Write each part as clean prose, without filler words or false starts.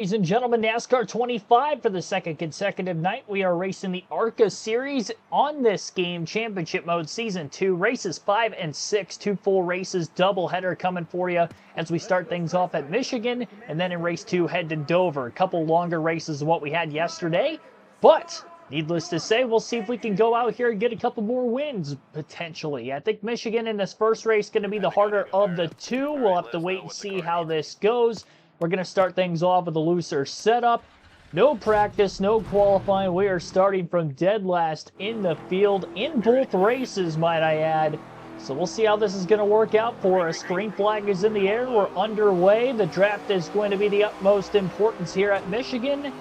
Ladies and gentlemen, NASCAR 25 for the second consecutive night. We are racing the ARCA series on this game, Championship Mode Season 2. Races 5 and 6, two full races, doubleheader coming for you as we start things off at Michigan, and then in race 2 head to Dover. A couple longer races than what we had yesterday, but needless to say, we'll see if we can go out here and get a couple more wins, potentially. I think Michigan in this first race is going to be the harder of the two. We'll have to wait and see how this goes. We're going to start things off with a looser setup. No practice, no qualifying. We are starting from dead last in the field in both races, might I add. So we'll see how this is going to work out for us. Green flag is in the air. We're underway. The draft is going to be the utmost importance here at Michigan.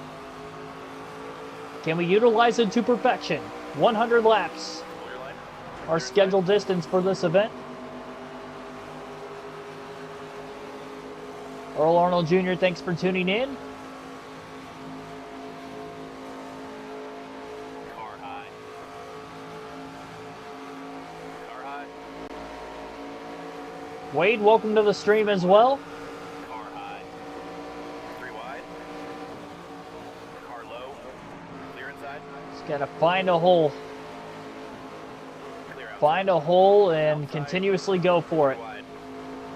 Can we utilize it to perfection? 100 laps. Our scheduled distance for this event. Earl Arnold Jr., thanks for tuning in. Car high. Car high. Wade, welcome to the stream as well. Car high. 3 wide. Car low. Clear inside. Just gotta find a hole. Clear outside. Find a hole and continuously go for it.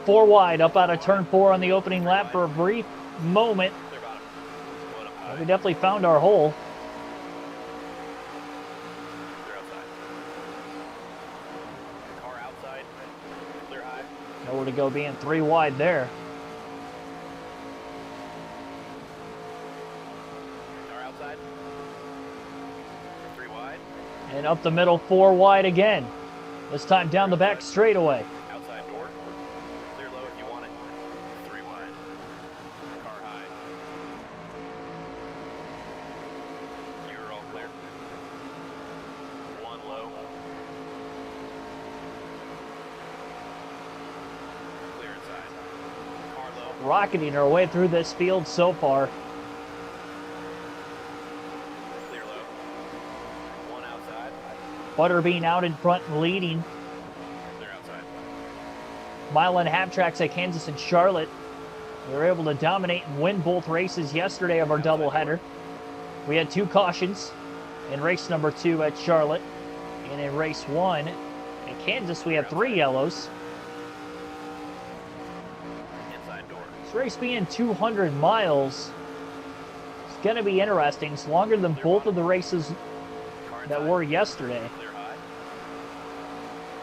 4 wide, up out of turn 4 on the opening lap for a brief moment. Clear bottom. One up high. We definitely found our hole. Clear outside. Car outside. Clear high. Nowhere to go being 3 wide there. Car outside. 3 wide. And up the middle, 4 wide again. This time down the back straightaway. Outside door. Clear low if you want it. 3 wide. Car high. You're all clear. 1 low. Clear inside. Car low. Rocketing our way through this field so far. Clear low. 1 outside. Butterbean out in front and leading. Clear outside. Mile and a half tracks at Kansas and Charlotte. We were able to dominate and win both races yesterday of our doubleheader. We had 2 cautions in race number 2 at Charlotte. And in race 1 at Kansas, we had 3 yellows. Inside door. This race being 200 miles, it's going to be interesting. It's longer than both of the races Car that inside. were yesterday. Clear high.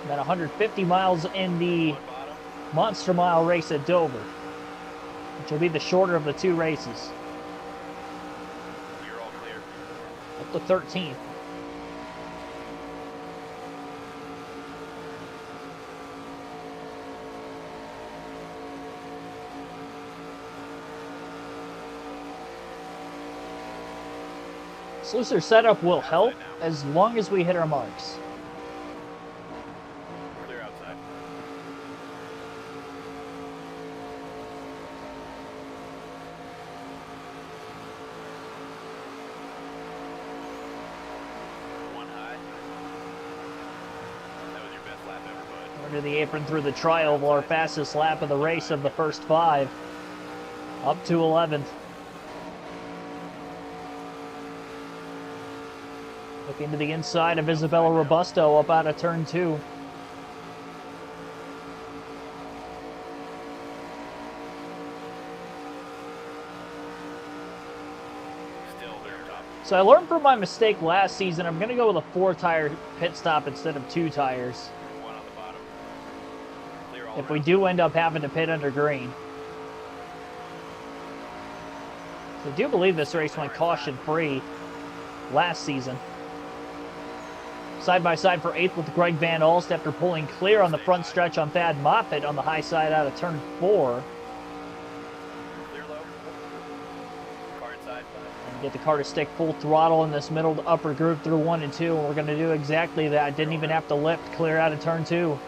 About 150 miles in the 1 bottom. Monster Mile race at Dover, which will be the shorter of the 2 races. You're all clear. Up to 13th. This looser setup will help as long as we hit our marks. Clear outside. One high. That was your best lap ever, bud. Under the apron through the trioval, our fastest lap of the race of the first 5. Up to 11th. Looking to the inside of Isabella Robusto up out of turn 2. Still there, top. So I learned from my mistake last season. I'm going to go with a 4-tire pit stop instead of 2 tires. 1 on the bottom. Clear all If we around. do end up having to pit under green. So I do believe this race went caution-free last season. Side by side for 8th with Greg Van Alst after pulling clear on the front stretch on Thad Moffitt on the high side out of turn 4. Clear low. Car inside. And get the car to stick full throttle in this middle to upper groove through 1 and 2. And we're going to do exactly that. Didn't even have to lift, clear out of turn 2.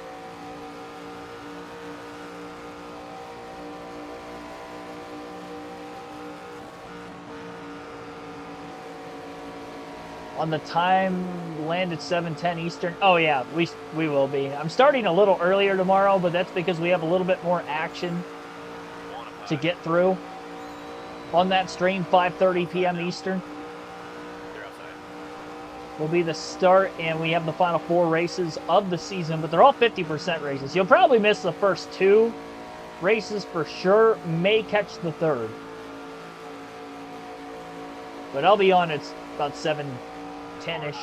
On the time, land at 7:10 Eastern. Oh yeah, we will be. I'm starting a little earlier tomorrow, but that's because we have a little bit more action to get through. on that stream, 5:30 p.m. Eastern. They're outside. Will be the start, and we have the final 4 races of the season, but they're all 50% races. You'll probably miss the first 2 races for sure, may catch the 3rd. But I'll be on, it's about 7:10-ish,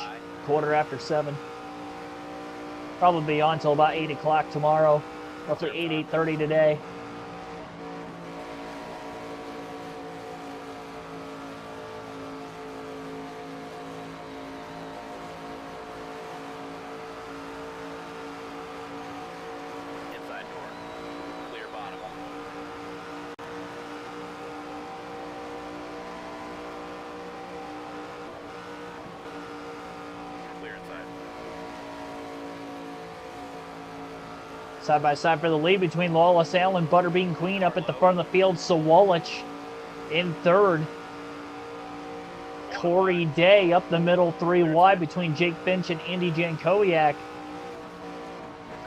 quarter after 7. Probably be on till about 8 o'clock tomorrow, roughly 8:30 today. Inside door. Clear bottom. Clear inside. Side by side for the lead between Lawless Allen, Butterbean Queen up at the front of the field. Sawalich in 3rd. Corey Day up the middle, 3 wide between Jake Finch and Andy Jankowiak.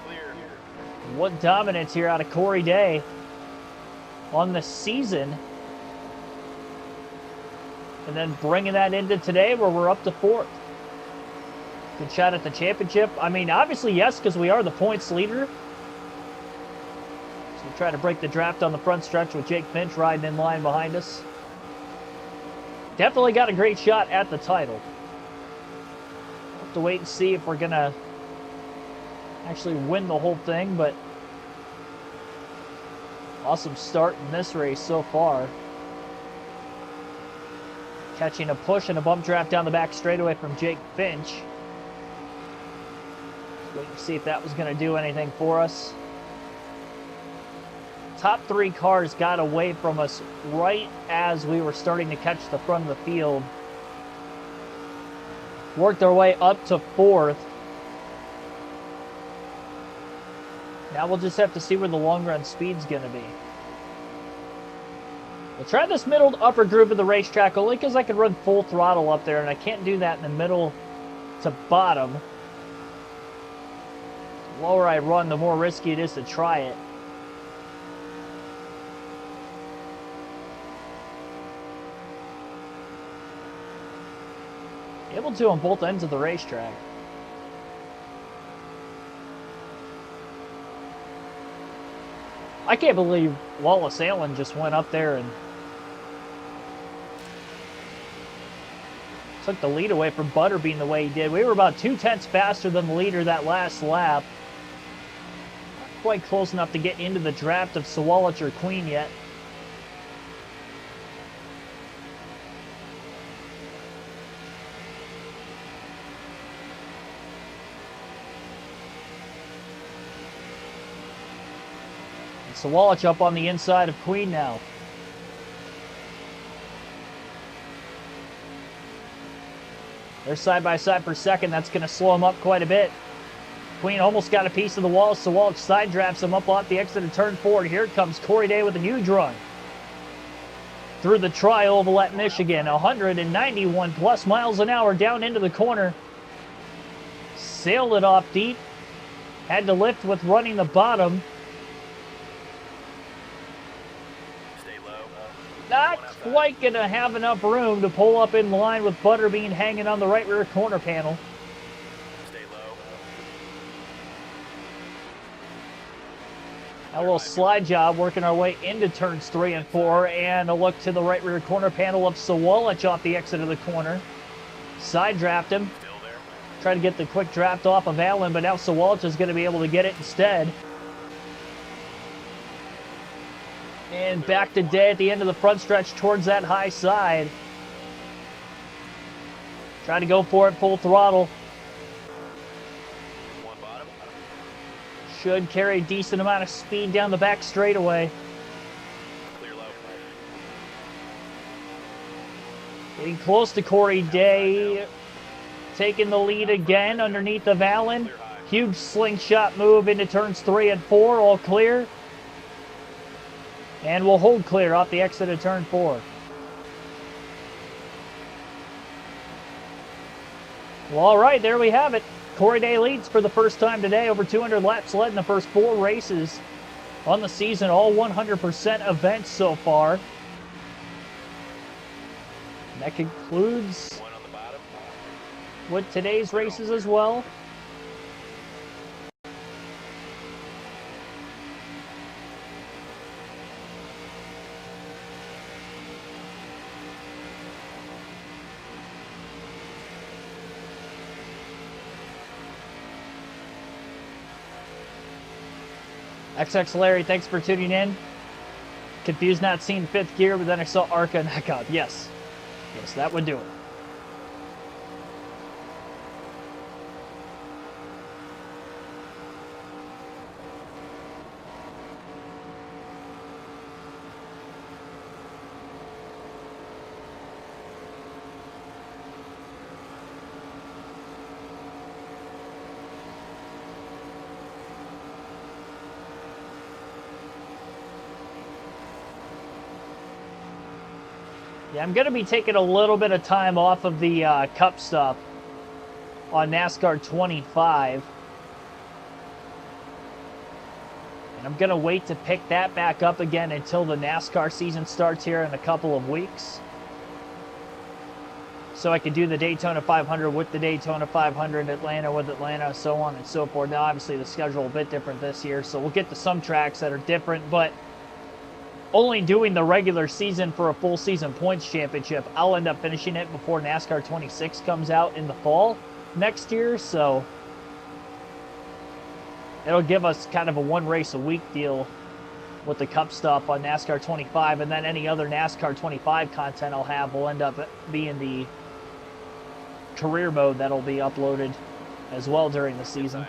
Clear. What dominance here out of Corey Day on the season. And then bringing that into today where we're up to 4th. Good shot at the championship. I mean, obviously, yes, because we are the points leader. So we try to break the draft on the front stretch with Jake Finch riding in line behind us. Definitely got a great shot at the title. We'll have to wait and see if we're going to actually win the whole thing, but awesome start in this race so far. Catching a push and a bump draft down the back straightaway from Jake Finch. Wait to see if that was going to do anything for us. Top 3 cars got away from us right as we were starting to catch the front of the field. Worked our way up to 4th. Now we'll just have to see where the long run speed's going to be. We'll try this middle to upper groove of the racetrack only because I can run full throttle up there, and I can't do that in the middle to bottom. The lower I run, the more risky it is to try it. Able to on both ends of the racetrack. I can't believe Lawless Allen just went up there and took the lead away from Butterbean the way he did. We were about 2/10 faster than the leader that last lap. Not quite close enough to get into the draft of Sawalich or Queen yet. Sawalich up on the inside of Queen now. They're side by side for second. That's going to slow him up quite a bit. Queen almost got a piece of the wall. Sawalich side drafts him up off the exit of turn 4. Here comes Corey Day with a huge run. Through the tri-oval at Michigan. 191 plus miles an hour down into the corner. Sailed it off deep. Had to lift with running the bottom. Not quite going to have enough room to pull up in line with Butterbean hanging on the right rear corner panel. Stay low. A little slide job working our way into turns 3 and 4, and a look to the right rear corner panel of Sawalich off the exit of the corner. Side draft him. Still there. Try to get the quick draft off of Allen, but now Sawalich is going to be able to get it instead. And back to Day at the end of the front stretch towards that high side. Try to go for it full throttle. One bottom. Should carry a decent amount of speed down the back straightaway. Clear low. Getting close to Corey Day. Taking the lead again underneath of Allen. Huge slingshot move into turns 3 and 4. All clear. And we'll hold clear off the exit of turn 4. Well, all right, there we have it. Corey Day leads for the first time today. Over 200 laps led in the first 4 races on the season. All 100% events so far. And that concludes One on the bottom. with today's races as well. XX Larry, thanks for tuning in. Confused not seeing fifth gear, but then I saw ARCA and heck out. Yes. Yes, that would do it. Yeah, I'm going to be taking a little bit of time off of the Cup stuff on NASCAR 25. And I'm going to wait to pick that back up again until the NASCAR season starts here in a couple of weeks. So I could do the Daytona 500 with the Daytona 500, Atlanta with Atlanta, so on and so forth. Now, obviously, the schedule a bit different this year, so we'll get to some tracks that are different, but only doing the regular season for a full season points championship. I'll end up finishing it before NASCAR 26 comes out in the fall next year, so it'll give us kind of a one race a week deal with the Cup stuff on NASCAR 25, and then any other NASCAR 25 content I'll have will end up being the career mode that'll be uploaded as well during the season.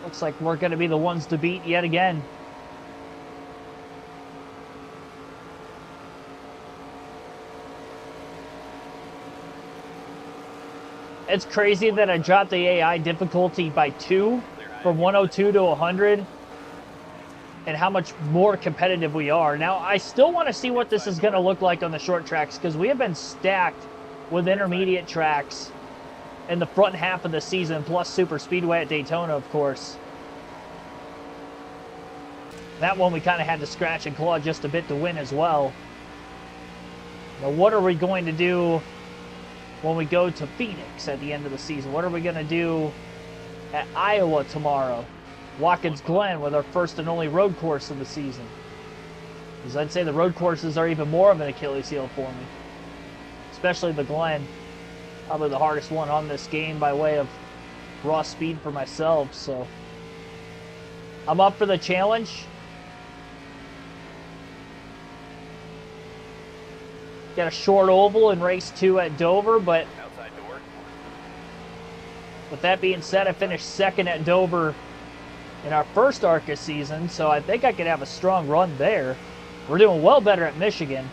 Looks like we're going to be the ones to beat yet again. It's crazy that I dropped the AI difficulty by 2 from 102 to 100 and how much more competitive we are. Now, I still want to see what this is going to look like on the short tracks because we have been stacked with intermediate tracks in the front half of the season, plus Super Speedway at Daytona, of course. That one we kind of had to scratch and claw just a bit to win as well. Now, what are we going to do when we go to Phoenix at the end of the season? What are we going to do at Iowa tomorrow? Watkins Glen with our first and only road course of the season. Because I'd say the road courses are even more of an Achilles heel for me. Especially the Glen. Probably the hardest one on this game by way of raw speed for myself, so I'm up for the challenge. Got a short oval in race 2 at Dover, but with that being said, I finished second at Dover in our first ARCA season, so I think I could have a strong run there. We're doing well better at Michigan.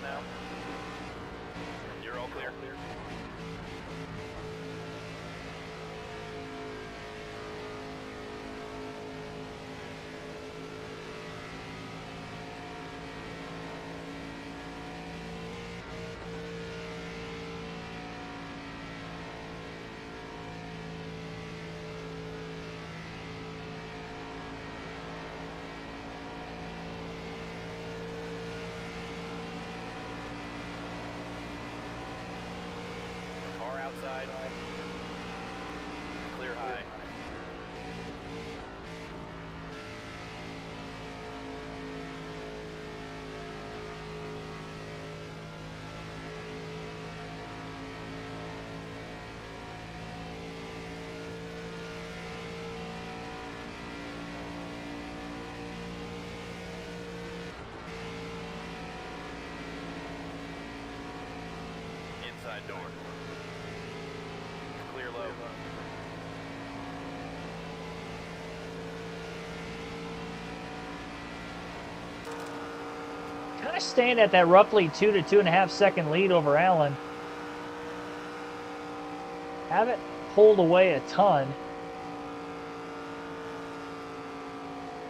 Now. You're all clear. Outside. inside door. Clear low. Kind of staying at that roughly 2 to 2.5 second lead over Allen. Haven't pulled away a ton.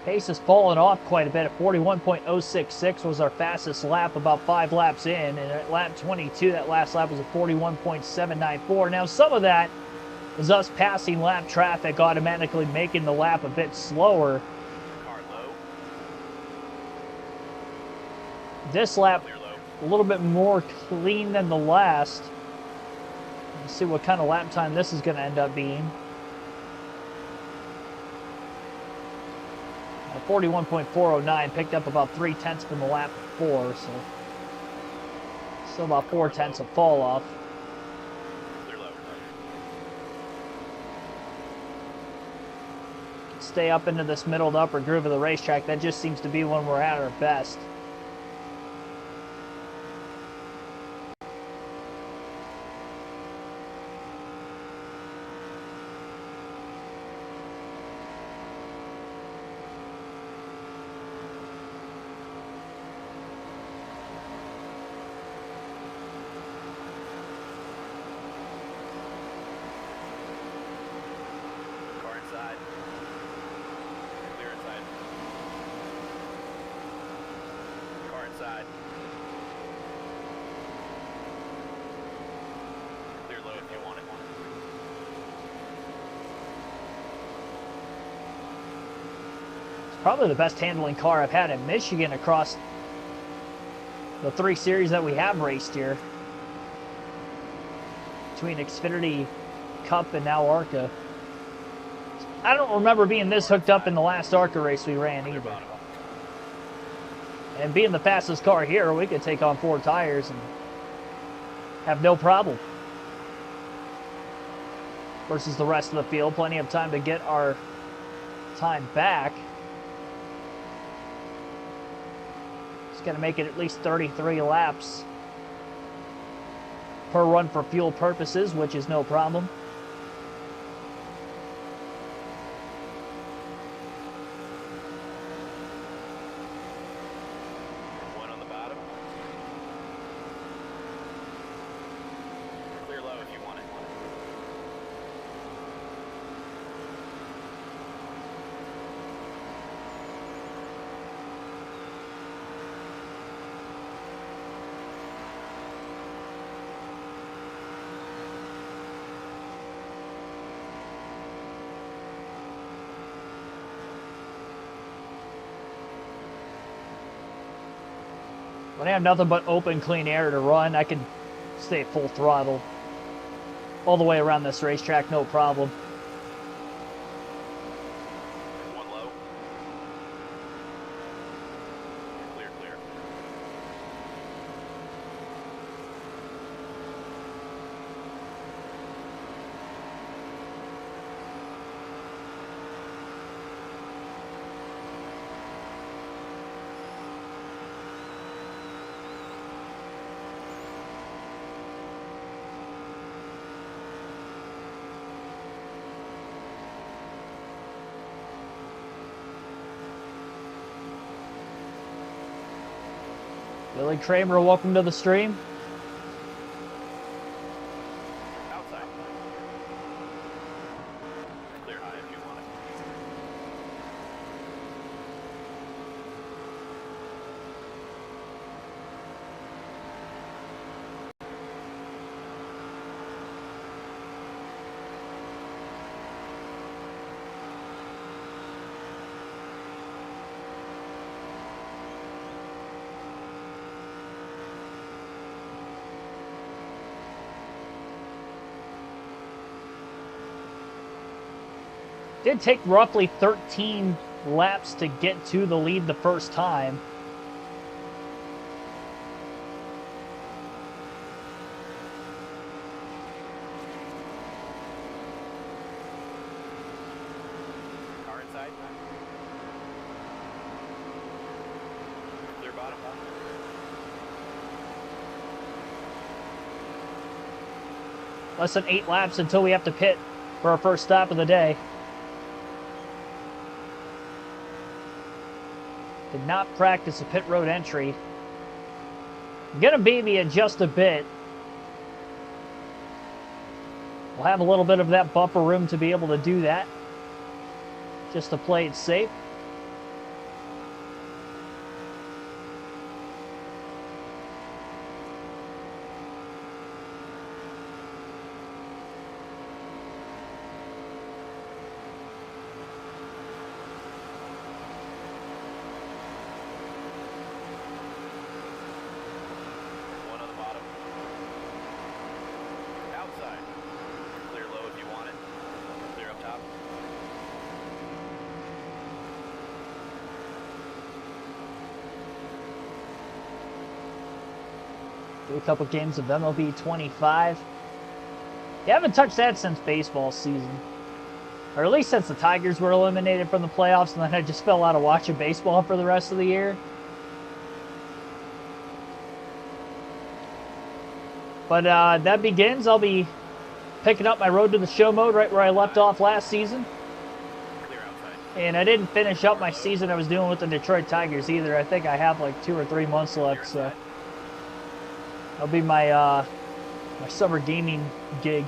Pace has fallen off quite a bit. At 41.066 was our fastest lap about 5 laps in, and at lap 22, that last lap was a 41.794. Now, some of that is us passing lap traffic, automatically making the lap a bit slower. Car low. This lap, Clear low. a little bit more clean than the last. Let's see what kind of lap time this is going to end up being. 41.409, picked up about 3/10 from the lap before, so still about 4/10 of fall off. Clear low. Stay up into this middle to upper groove of the racetrack. That just seems to be when we're at our best. Car inside. Clear inside. Car inside. Clear low if you want it. It's probably the best handling car I've had in Michigan across the 3 series that we have raced here. Between Xfinity, Cup, and now ARCA. I don't remember being this hooked up in the last ARCA race we ran Clear either. bottom. And being the fastest car here, we could take on 4 tires and have no problem. Versus the rest of the field, plenty of time to get our time back. Just got to make it at least 33 laps per run for fuel purposes, which is no problem. One on the bottom. Clear low if you want it. When I have nothing but open, clean air to run, I can stay at full throttle all the way around this racetrack, no problem. One low. Clear, clear. Billy Kramer, welcome to the stream. Outside. Clear high if you want it. Did take roughly 13 laps to get to the lead the first time. Car inside. Clear bottom. Less than 8 laps until we have to pit for our first stop of the day. Did not practice a pit road entry. I'm gonna baby it just a bit. We'll have a little bit of that buffer room to be able to do that, just to play it safe. Do a couple games of MLB 25. You haven't touched that since baseball season. Or at least since the Tigers were eliminated from the playoffs, and then I just fell out of watching baseball for the rest of the year. But that begins. I'll be picking up my road to the show mode right where I left off last season. And I didn't finish up my season I was doing with the Detroit Tigers either. I think I have like 2 or 3 months left, so that'll be my my summer gaming gig.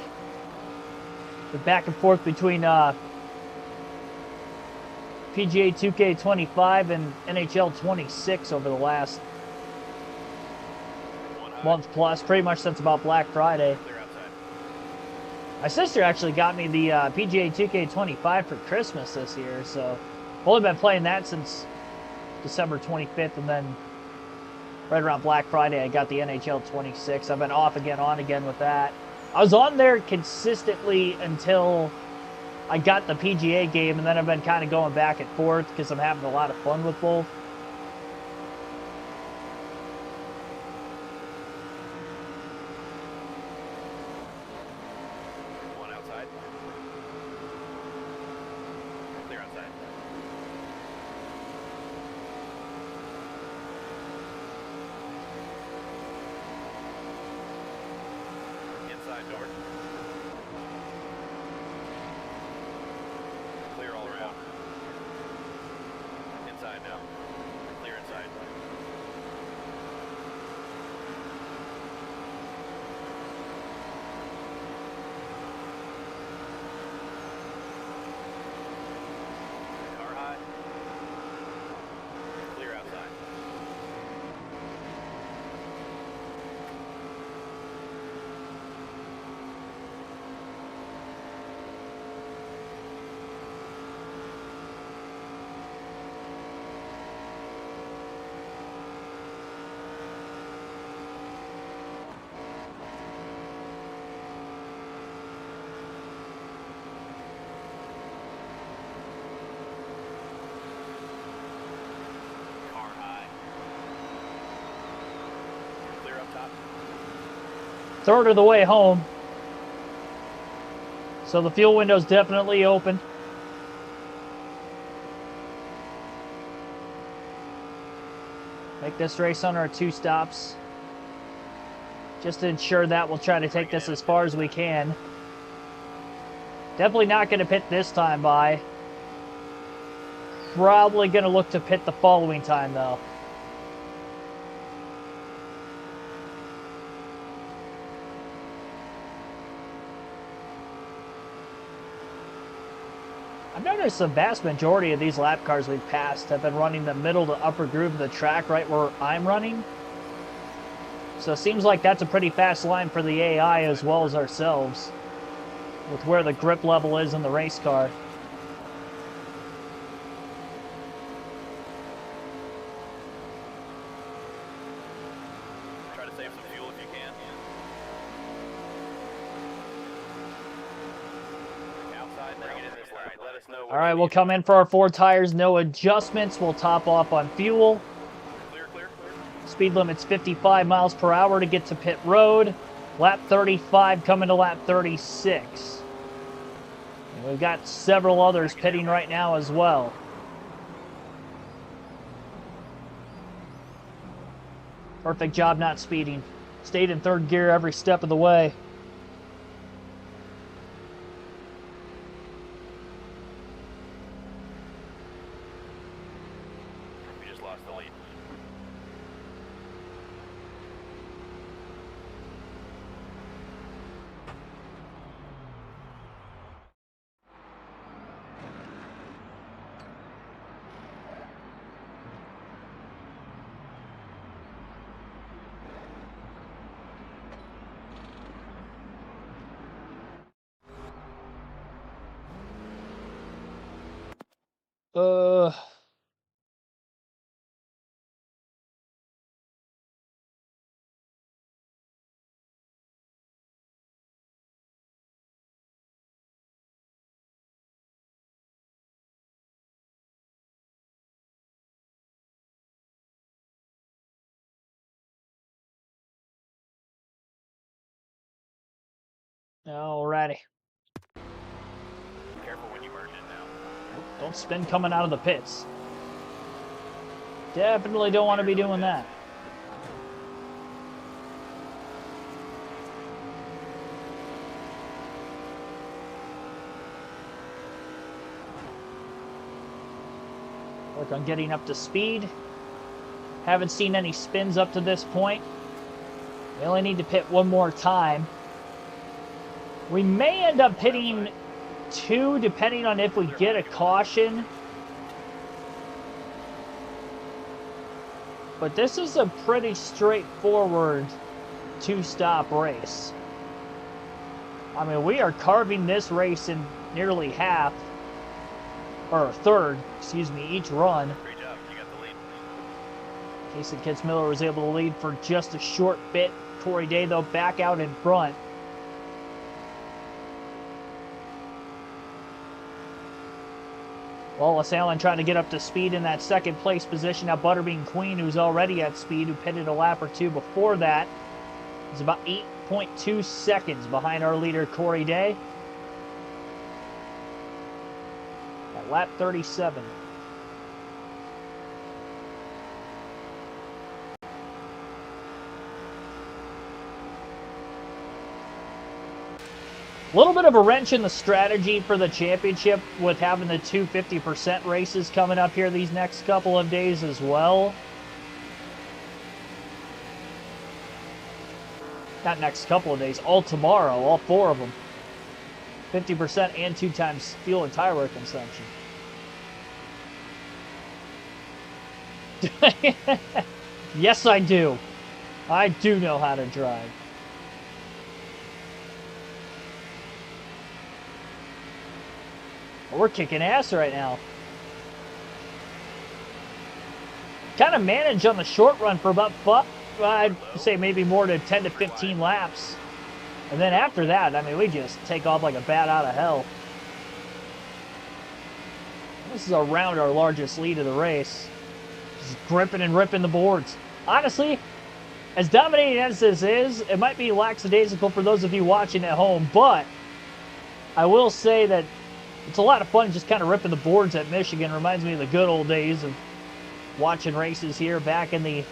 The back and forth between PGA 2K25 and NHL 26 over the last month plus, pretty much since about Black Friday. My sister actually got me the PGA 2K25 for Christmas this year, so I've only been playing that since December 25th, and then right around Black Friday I got the NHL 26. I've been off again, on again with that. I was on there consistently until I got the PGA game, and then I've been kind of going back and forth because I'm having a lot of fun with both. Third of the way home. So the fuel window's definitely open. Make this race under our 2 stops. Just to ensure that we'll try to take this as far as we can. Definitely not going to pit this time by. Probably going to look to pit the following time though. I've noticed the vast majority of these lap cars we've passed have been running the middle to upper groove of the track right where I'm running. So it seems like that's a pretty fast line for the AI as well as ourselves, with where the grip level is in the race car. Try to save some fuel if you can. Outside, bring it in this line. Let us know. All right, we'll come in for our 4 tires, no adjustments. We'll top off on fuel. Clear. Speed limit's 55 miles per hour to get to pit road. Lap 35 coming to lap 36. And we've got several others pitting right now as well. Perfect job not speeding. Stayed in 3rd gear every step of the way. lost the lead. Uh, Alrighty. Careful when you merge in now. Don't spin coming out of the pits. Definitely don't want to be doing that. Work on getting up to speed. Haven't seen any spins up to this point. We only need to pit one more time. We may end up pitting 2 depending on if we get a caution. But this is a pretty straightforward 2-stop race. I mean, we are carving this race in nearly half, or a third, excuse me, each run. Great job. You got the lead. Casey Kitzmiller was able to lead for just a short bit. Corey Day, though, back out in front. Wallace Allen trying to get up to speed in that second place position. Now Butterbean Queen, who's already at speed, who pitted a lap or 2 before that, is about 8.2 seconds behind our leader, Corey Day. At lap 37. A little bit of a wrench in the strategy for the championship with having the 250% races coming up here these next couple of days as well. Not next couple of days, all tomorrow, all 4 of them. 50% and 2 times fuel and tire wear consumption. Yes, I do. I do know how to drive. We're kicking ass right now. Kind of manage on the short run for about, I'd say maybe more than 10 to 15 laps. And then after that, I mean, we just take off like a bat out of hell. This is around our largest lead of the race. Just gripping and ripping the boards. Honestly, as dominating as this is, it might be lackadaisical for those of you watching at home, but I will say that it's a lot of fun just kind of ripping the boards at Michigan. Reminds me of the good old days of watching races here back in the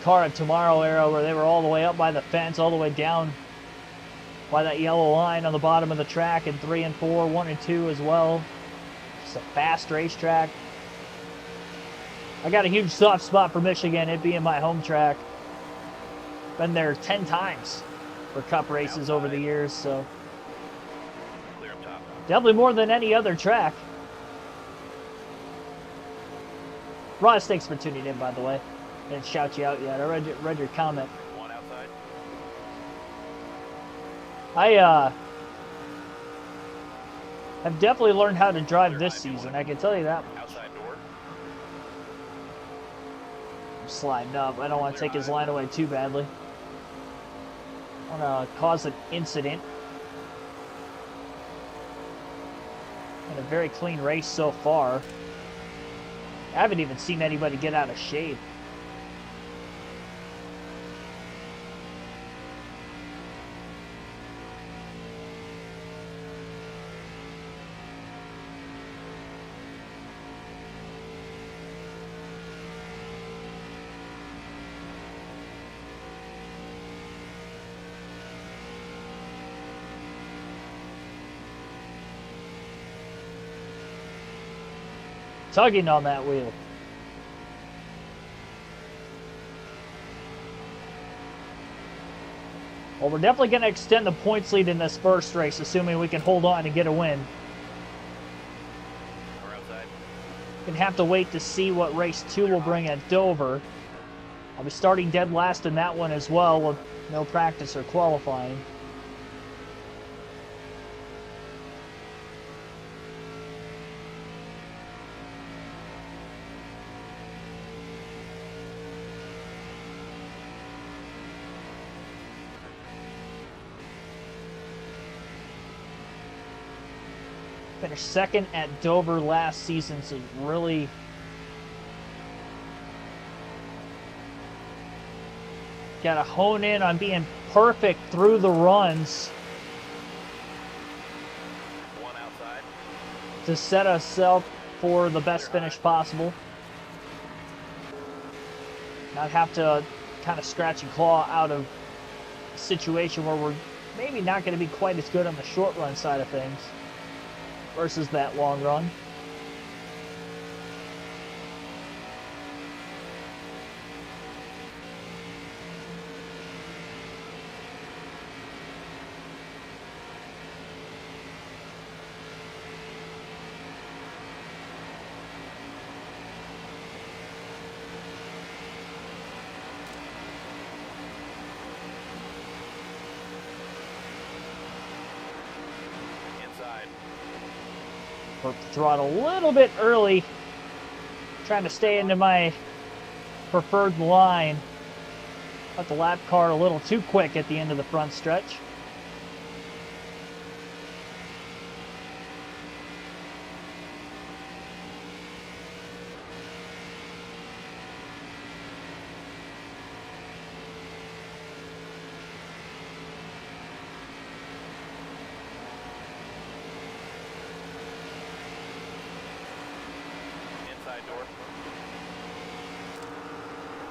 Car of Tomorrow era where they were all the way up by the fence, all the way down by that yellow line on the bottom of the track in 3 and 4, 1 and 2 as well. It's a fast racetrack. I got a huge soft spot for Michigan, it being my home track. Been there 10 times for Cup races over the years, so definitely more than any other track. Ross, thanks for tuning in, by the way. I didn't shout you out yet. I read your comment. One outside. I have definitely learned how to drive this season. I can tell you that much. Outside door. I'm sliding up. I don't want to take his line away too badly. I want to cause an incident. And a very clean race so far. I haven't even seen anybody get out of shape. Tugging on that wheel. Well, we're definitely going to extend the points lead in this first race, assuming we can hold on and get a win. We're outside. Gonna have to wait to see what race 2 will bring at Dover. I'll be starting dead last in that one as well, with no practice or qualifying. Finished second at Dover last season, so really got to hone in on being perfect through the runs One outside. to set us up for the best finish possible. Not have to kind of scratch and claw out of a situation where we're maybe not going to be quite as good on the short run side of things versus that long run. Inside. Throttle a little bit early, trying to stay into my preferred line. Got the lap car a little too quick at the end of the front stretch. Inside door.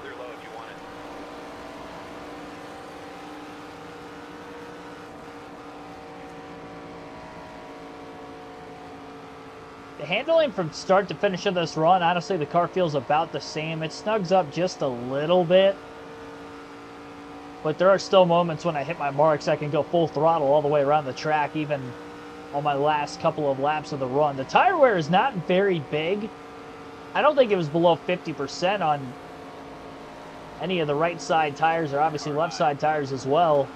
Clear low if you want it. The handling from start to finish of this run, honestly, the car feels about the same. It snugs up just a little bit, but there are still moments when I hit my marks, I can go full throttle all the way around the track, even on my last couple of laps of the run. The tire wear is not very big. I don't think it was below 50% on any of the right side tires, or obviously left side tires as well,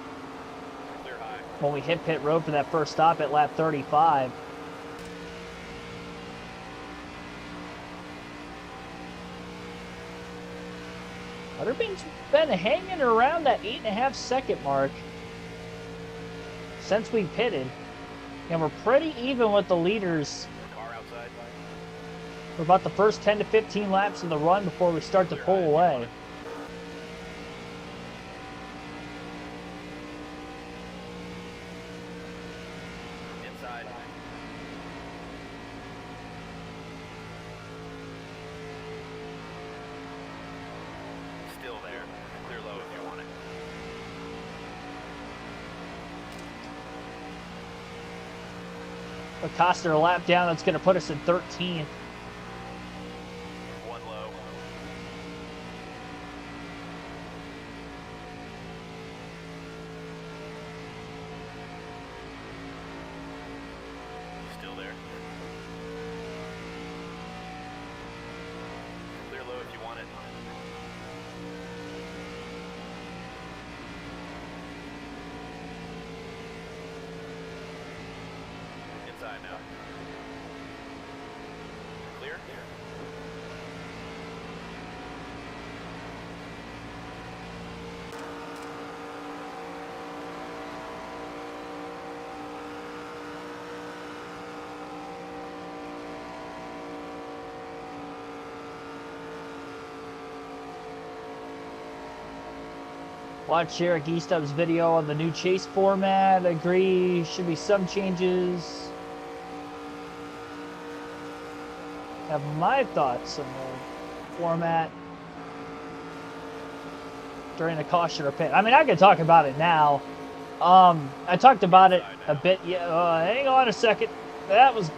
Clear high. when we hit pit road for that first stop at lap 35. Butterbean's been hanging around that 8.5 second mark since we pitted, and we're pretty even with the leaders Car outside. for about the first 10 to 15 laps of the run before we start to pull away. Inside. Still there. Clear low if you want it. Acosta a lap down, that's going to put us in 13th. One low. Still there. Clear low if you want it. Inside now. Clear? Watch Eric Eastup's video on the new chase format. Agree, should be some changes. Have my thoughts on the format during the caution or pit. I mean, I can talk about it now. I talked about it a bit. Yeah, hang on a second. That was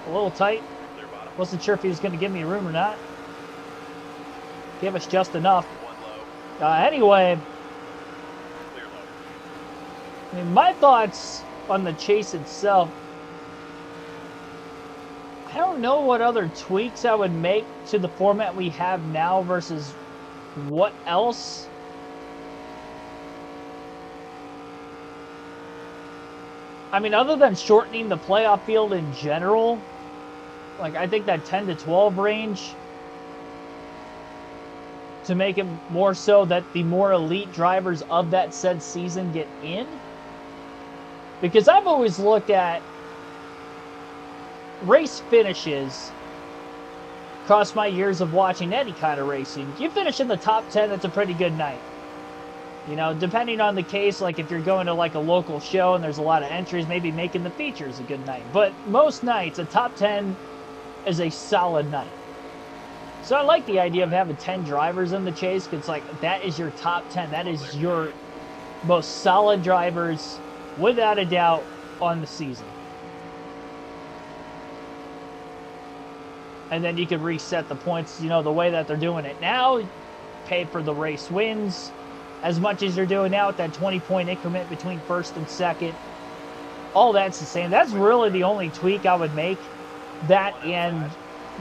a little tight. Clear bottom. Wasn't sure if he was going to give me room or not. Give us just enough. One low. Anyway, Clear low. I mean, my thoughts on the chase itself, I don't know what other tweaks I would make to the format we have now versus what else. I mean, other than shortening the playoff field in general, like I think that 10 to 12 range to make it more so that the more elite drivers of that said season get in. Because I've always looked at race finishes across my years of watching any kind of racing. You finish in the top 10, that's a pretty good night. You know, depending on the case, like if you're going to like a local show and there's a lot of entries, maybe making the feature is a good night. But most nights, a top 10 is a solid night. So I like the idea of having 10 drivers in the chase, because like that is your top 10. That is your most solid drivers, without a doubt, on the season. And then you could reset the points, you know, the way that they're doing it now. Pay for the race wins as much as you're doing now with that 20-point increment between first and second. All that's the same. That's really the only tweak I would make. That and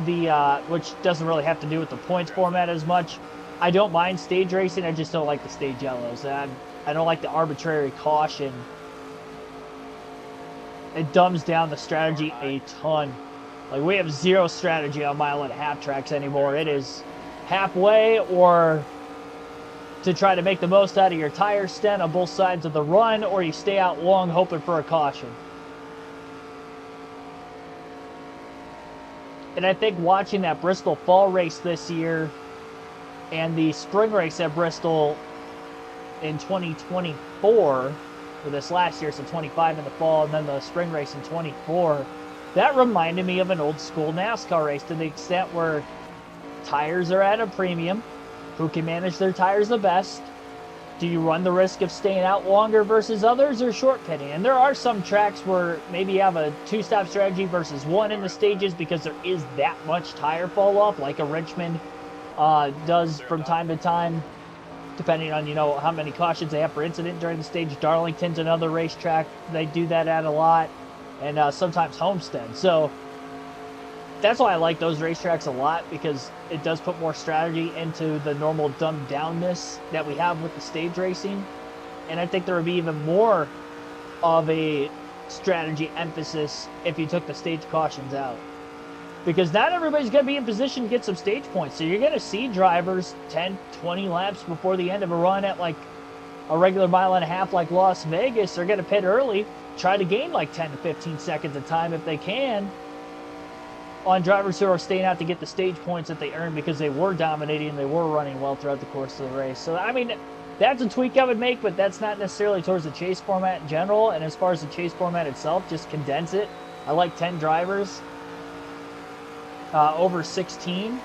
the, which doesn't really have to do with the points format as much. I don't mind stage racing. I just don't like the stage yellows. I don't like the arbitrary caution. It dumbs down the strategy a ton. Like, we have zero strategy on mile-and-a-half tracks anymore. It is halfway or to try to make the most out of your tire stint on both sides of the run, or you stay out long hoping for a caution. And I think watching that Bristol fall race this year and the spring race at Bristol in 2024, or this last year, so 25 in the fall, and then the spring race in 24, that reminded me of an old school NASCAR race, to the extent where tires are at a premium. Who can manage their tires the best? Do you run the risk of staying out longer versus others, or short pitting? And there are some tracks where maybe you have a two-stop strategy versus one in the stages, because there is that much tire fall off, like a Richmond does from time to time, depending on, you know, how many cautions they have per incident during the stage. Darlington's another racetrack they do that at a lot, and sometimes Homestead. So that's why I like those racetracks a lot, because it does put more strategy into the normal dumbed downness that we have with the stage racing. And I think there would be even more of a strategy emphasis if you took the stage cautions out. Because not everybody's going to be in position to get some stage points. So you're going to see drivers 10, 20 laps before the end of a run at like a regular mile-and-a-half like Las Vegas. They're going to pit early, try to gain like 10 to 15 seconds of time if they can, on drivers who are staying out to get the stage points that they earned because they were dominating and they were running well throughout the course of the race. So, I mean, that's a tweak I would make, but that's not necessarily towards the chase format in general. And as far as the chase format itself, just condense it. I like 10 drivers over 16.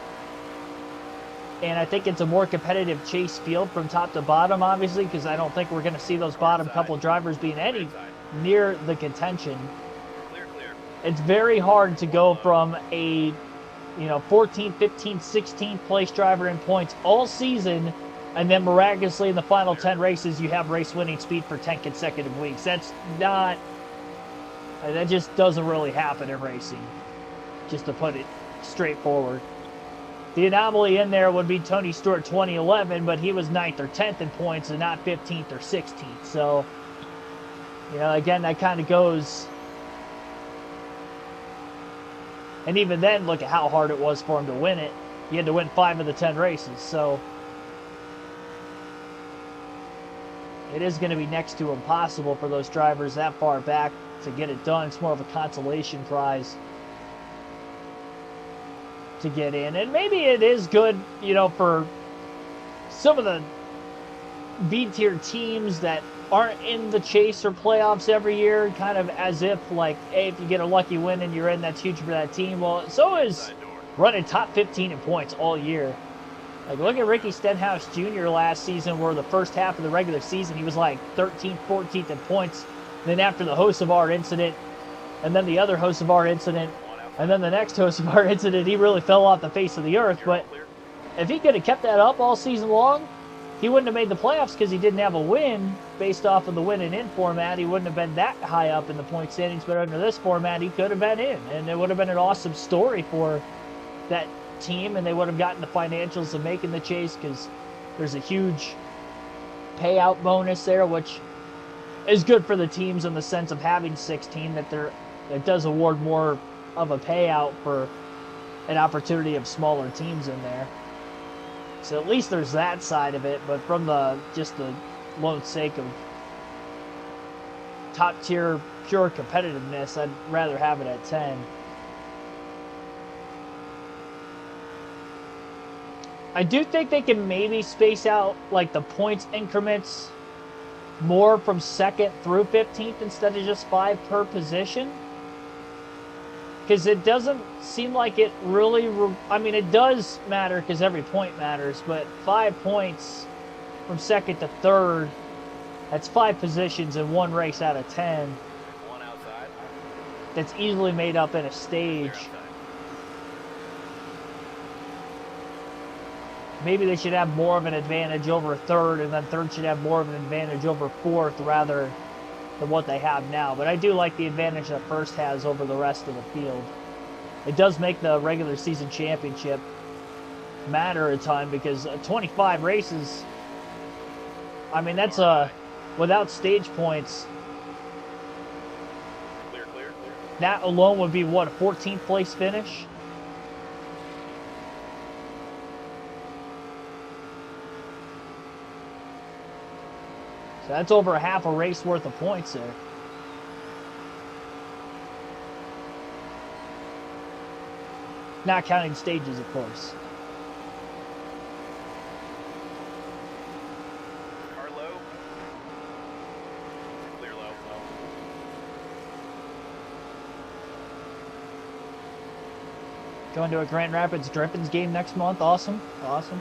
And I think it's a more competitive chase field from top to bottom, obviously, because I don't think we're going to see those bottom couple drivers being any near the contention. It's very hard to go from a, you know, 14th, 15th, 16th place driver in points all season, and then miraculously in the final 10 races you have race winning speed for 10 consecutive weeks. That's not, that just doesn't really happen in racing, just to put it straightforward. The anomaly in there would be Tony Stewart 2011, but he was 9th or 10th in points and not 15th or 16th. So, you know, again, that kind of goes. And even then, look at how hard it was for him to win it. He had to win 5 of the 10 races. So it is going to be next to impossible for those drivers that far back to get it done. It's more of a consolation prize to get in. And maybe it is good, you know, for some of the B-tier teams that aren't in the chase or playoffs every year, kind of as if, like, hey, if you get a lucky win and you're in, that's huge for that team. Well, so is running top 15 in points all year. Like, look at Ricky Stenhouse Jr. last season, where the first half of the regular season, he was like 13th, 14th in points. Then after the Hocevar incident, and then the other Hocevar incident, and then the next Hocevar incident, he really fell off the face of the earth. But if he could have kept that up all season long, he wouldn't have made the playoffs because he didn't have a win based off of the win and in format. He wouldn't have been that high up in the point standings, but under this format, he could have been in, and it would have been an awesome story for that team, and they would have gotten the financials of making the chase because there's a huge payout bonus there, which is good for the teams in the sense of having 16, that it does award more of a payout for an opportunity of smaller teams in there. So at least there's that side of it, but from just the lone sake of top tier pure competitiveness, I'd rather have it at 10. I do think they can maybe space out like the points increments more from 2nd through 15th instead of just 5 per position. Because it doesn't seem like it really... I mean, it does matter because every point matters, but 5 points from 2nd to 3rd, that's 5 positions in one race out of 10. One outside. That's easily made up in a stage. Maybe they should have more of an advantage over 3rd, and then 3rd should have more of an advantage over 4th rather than what they have now. But I do like the advantage that 1st has over the rest of the field. It does make the regular season championship matter a ton because 25 races, I mean, that's without stage points, Clear. that alone would be, what, a 14th place finish? So that's over a half a race worth of points there. Not counting stages, of course. Car low. Clear low. Going to a Grand Rapids Drippins game next month. Awesome. Awesome.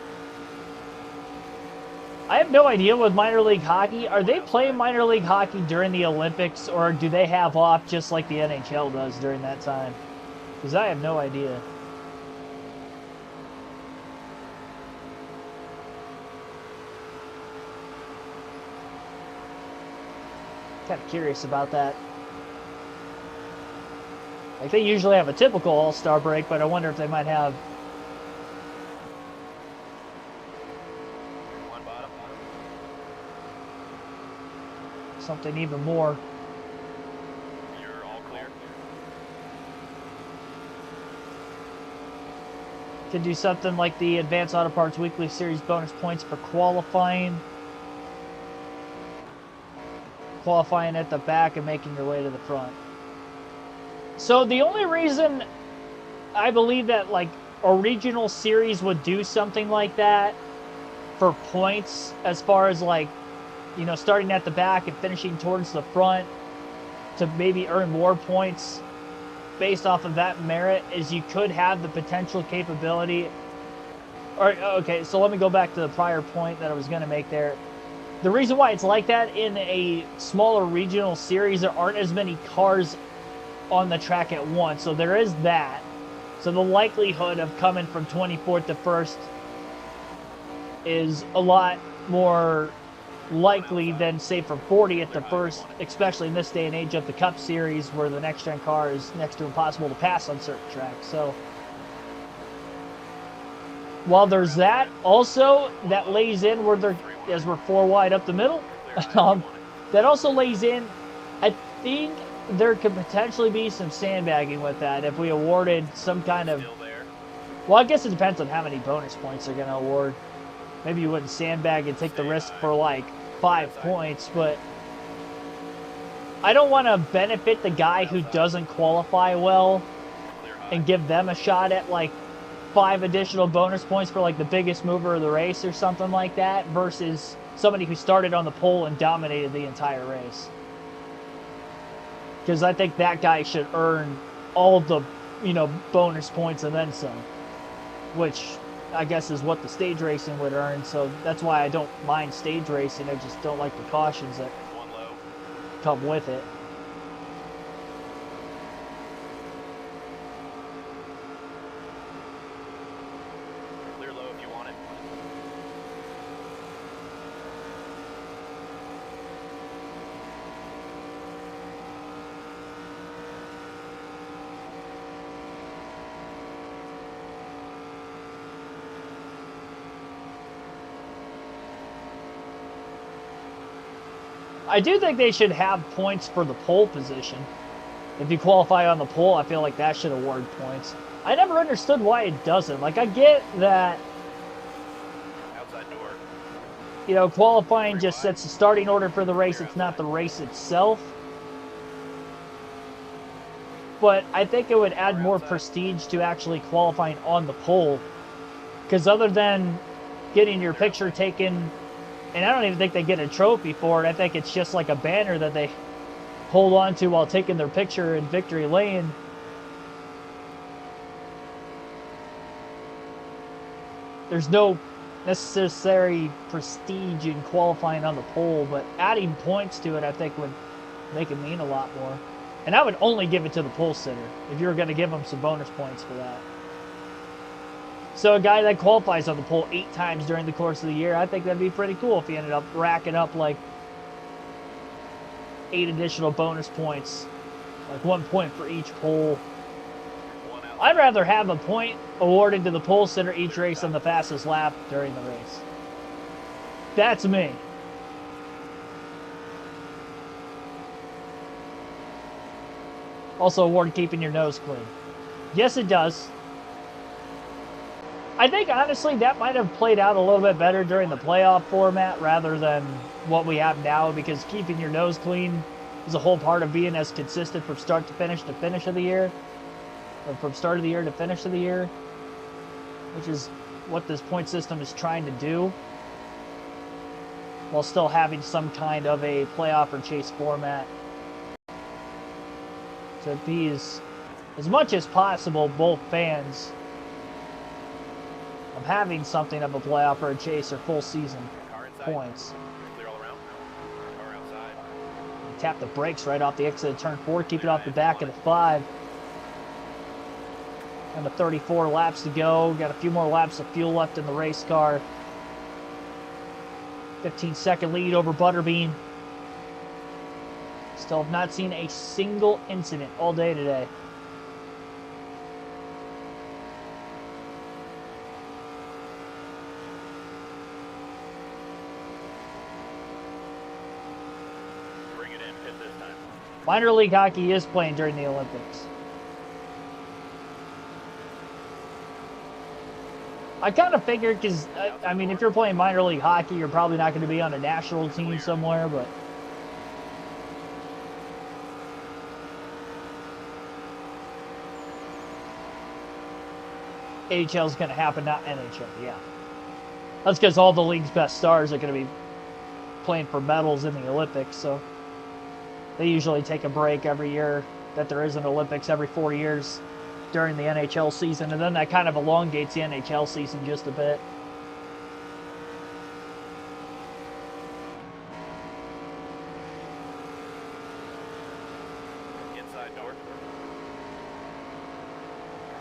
I have no idea with minor league hockey. Are they playing minor league hockey during the Olympics, or do they have off just like the NHL does during that time? Because I have no idea. Kind of curious about that. Like, they usually have a typical All-Star break, but I wonder if they might have One bottom. something even more. You're all clear. Could do something like the Advanced Auto Parts Weekly Series bonus points for qualifying. Qualifying at the back and making your way to the front. So the only reason I believe that like a regional series would do something like that for points, as far as like, you know, starting at the back and finishing towards the front to maybe earn more points based off of that merit, is you could have the potential capability. Or, okay, so let me go back to the prior point that I was going to make there. The reason why it's like that in a smaller regional series, there aren't as many cars on the track at once. So there is that. So the likelihood of coming from 24th to 1st is a lot more likely than, say, from 40th to 1st, especially in this day and age of the Cup Series, where the next-gen car is next to impossible to pass on certain tracks. So while there's that, also that lays in where they're, as we're 4 wide up the middle, that also lays in, I think there could potentially be some sandbagging with that if we awarded some kind of, Still there. well, I guess it depends on how many bonus points they're going to award. Maybe you wouldn't sandbag and take the risk for like 5 points, but I don't want to benefit the guy who doesn't qualify well Clear high. and give them a shot at like 5 additional bonus points for like the biggest mover of the race or something like that, versus somebody who started on the pole and dominated the entire race. Because I think that guy should earn all of the, you know, bonus points and then some, which I guess is what the stage racing would earn. So that's why I don't mind stage racing. I just don't like the cautions that One low. come with it. Clear low if you want it. I do think they should have points for the pole position. If you qualify on the pole, I feel like that should award points. I never understood why it doesn't. Like, I get that, Outside door. you know, qualifying just sets the starting order for the race. It's not the race itself. But I think it would add more prestige to actually qualifying on the pole. Because other than getting your picture taken, and I don't even think they get a trophy for it. I think it's just like a banner that they hold on to while taking their picture in victory lane. There's no necessary prestige in qualifying on the pole, but adding points to it, I think, would make it mean a lot more. And I would only give it to the pole sitter if you were going to give them some bonus points for that. So a guy that qualifies on the pole 8 times during the course of the year, I think that'd be pretty cool if he ended up racking up like 8 additional bonus points, like 1 point for each pole. I'd rather have a point awarded to the pole sitter each race on the fastest lap during the race. That's me. Also award keeping your nose clean. Yes, it does. I think, honestly, that might have played out a little bit better during the playoff format rather than what we have now, because keeping your nose clean is a whole part of being as consistent from start to finish of the year. Or from start of the year to finish of the year. Which is what this point system is trying to do, while still having some kind of a playoff or chase format. To appease, as much as possible, both fans of having something of a playoff or a chase or full season points. Clear all around. Car outside. Tap the brakes right off the exit of turn 4, keep it off the back of the 5. And 34 laps to go. Got a few more laps of fuel left in the race car. 15-second lead over Butterbean. Still have not seen a single incident all day today. Bring it in, pit this time. Minor league hockey is playing during the Olympics. I kind of figured, because, I mean, if you're playing minor league hockey, you're probably not going to be on a national team somewhere, but... AHL is going to happen, not NHL, yeah. That's because all the league's best stars are going to be playing for medals in the Olympics, so... They usually take a break every year that there is an Olympics every 4 years during the NHL season, and then that kind of elongates the NHL season just a bit. Inside door.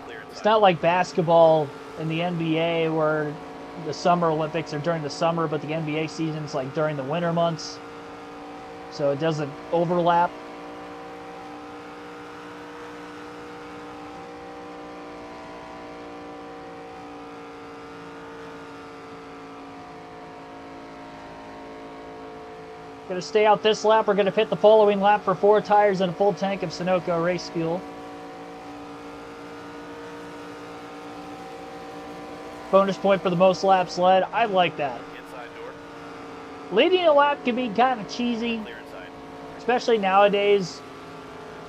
Clear inside. It's not like basketball in the NBA where the Summer Olympics are during the summer, but the NBA season's like during the winter months, so it doesn't overlap. Going to stay out this lap. We're going to pit the following lap for 4 tires and a full tank of Sunoco race fuel. Bonus point for the most laps led. I like that. Inside door. Leading a lap can be kind of cheesy, Clear inside. especially nowadays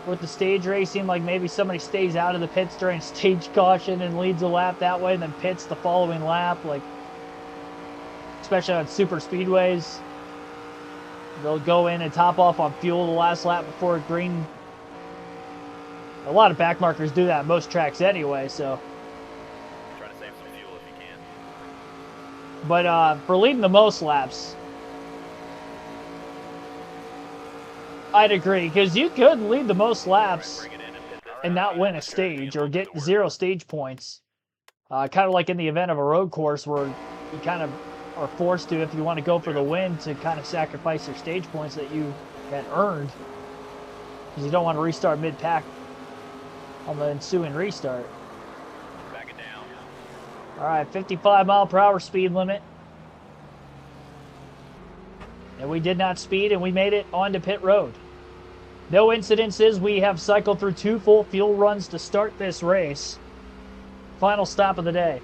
with the stage racing. Like maybe somebody stays out of the pits during stage caution and leads a lap that way and then pits the following lap. Like, especially on super speedways. They'll go in and top off on fuel the last lap before green. A lot of back markers do that on most tracks anyway, so. Try to save some fuel if you can. But for leading the most laps, I'd agree, because you could lead the most laps Bring it in and pit this and not win a stage or get 0 stage points. Kind of like in the event of a road course where you kind of are forced to, if you want to go for the win, to kind of sacrifice your stage points that you had earned, because you don't want to restart mid-pack on the ensuing restart. Back it down. All right, 55 mile per hour speed limit. And we did not speed, and we made it onto pit road. No incidences. We have cycled through 2 full fuel runs to start this race. Final stop of the day.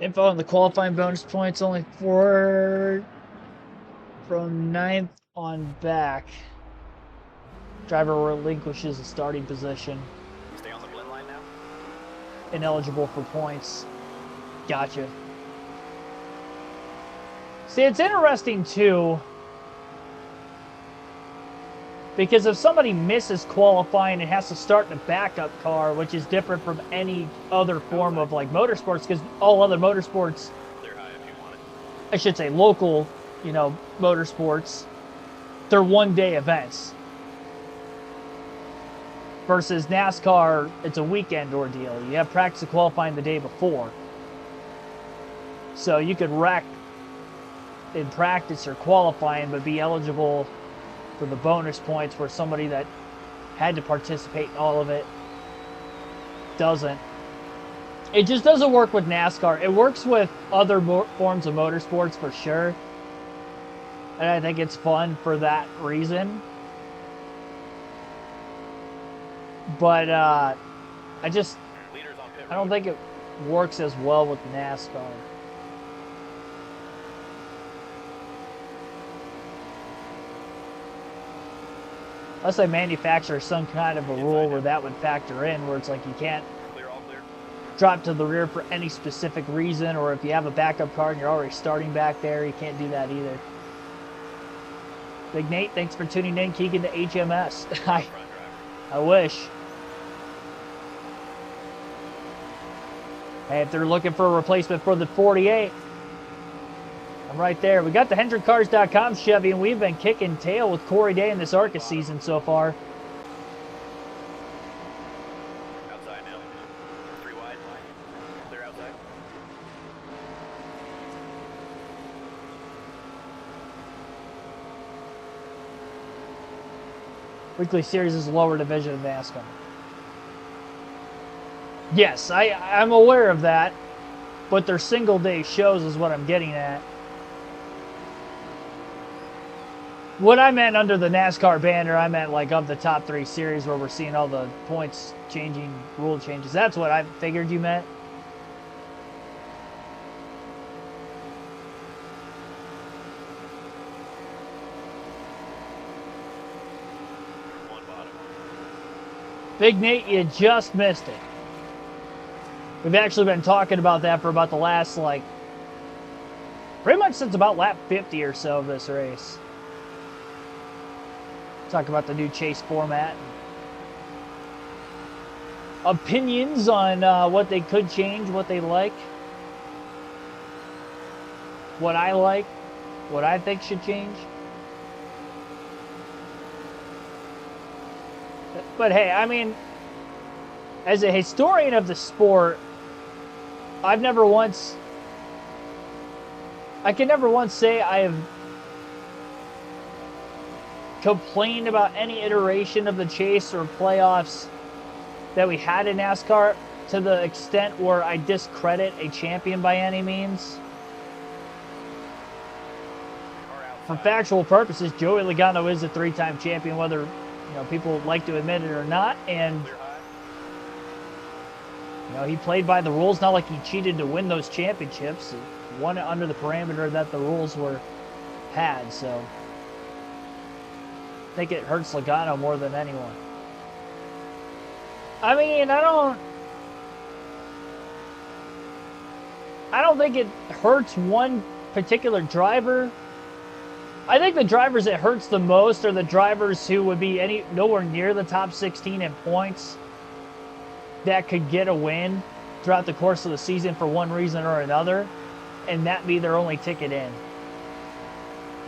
Info on the qualifying bonus points, only 4 from 9th on back. Driver relinquishes the starting position. Stay on the blend line now. Ineligible for points. Gotcha. See, it's interesting too, because if somebody misses qualifying and has to start in a backup car, which is different from any other form of like motorsports, because all other motorsports, Clear high if you want it. I should say local, you know, motorsports, they're one-day events. Versus NASCAR, it's a weekend ordeal. You have practice and qualifying the day before. So you could wreck in practice or qualifying, but be eligible for the bonus points, where somebody that had to participate in all of it doesn't. It just doesn't work with NASCAR. It works with other forms of motorsports for sure. And I think it's fun for that reason. But I don't think it works as well with NASCAR. Unless they manufacture some kind of a rule where that would factor in, where it's like you can't drop to the rear for any specific reason, or if you have a backup car and you're already starting back there, you can't do that either. Big Nate, thanks for tuning in. Keegan to HMS. I wish. Hey, if they're looking for a replacement for the 48, I'm right there. We got the HendrickCars.com Chevy, and we've been kicking tail with Corey Day in this ARCA season so far. Outside now. 3 wide. Clear outside. Weekly Series is a lower division of NASCAR. Yes, I'm aware of that, but their single day shows is what I'm getting at. What I meant under the NASCAR banner, I meant like of the top 3 series where we're seeing all the points changing, rule changes. That's what I figured you meant. One bottom. Big Nate, you just missed it. We've actually been talking about that for about the last, like, pretty much since about lap 50 or so of this race. Talk about the new chase format. Opinions on what they could change, what they like. What I like, what I think should change. But hey, I mean, as a historian of the sport, I can never once say I have complained about any iteration of the chase or playoffs that we had in NASCAR to the extent where I discredit a champion by any means. For factual purposes, Joey Logano is a 3-time champion, whether people like to admit it or not, and he played by the rules. Not like he cheated to win those championships. He won it under the parameter that the rules had. So I think it hurts Logano more than anyone. I mean, I don't think it hurts one particular driver. I think the drivers it hurts the most are the drivers who would be nowhere near the top 16 in points that could get a win throughout the course of the season for one reason or another, and that be their only ticket in.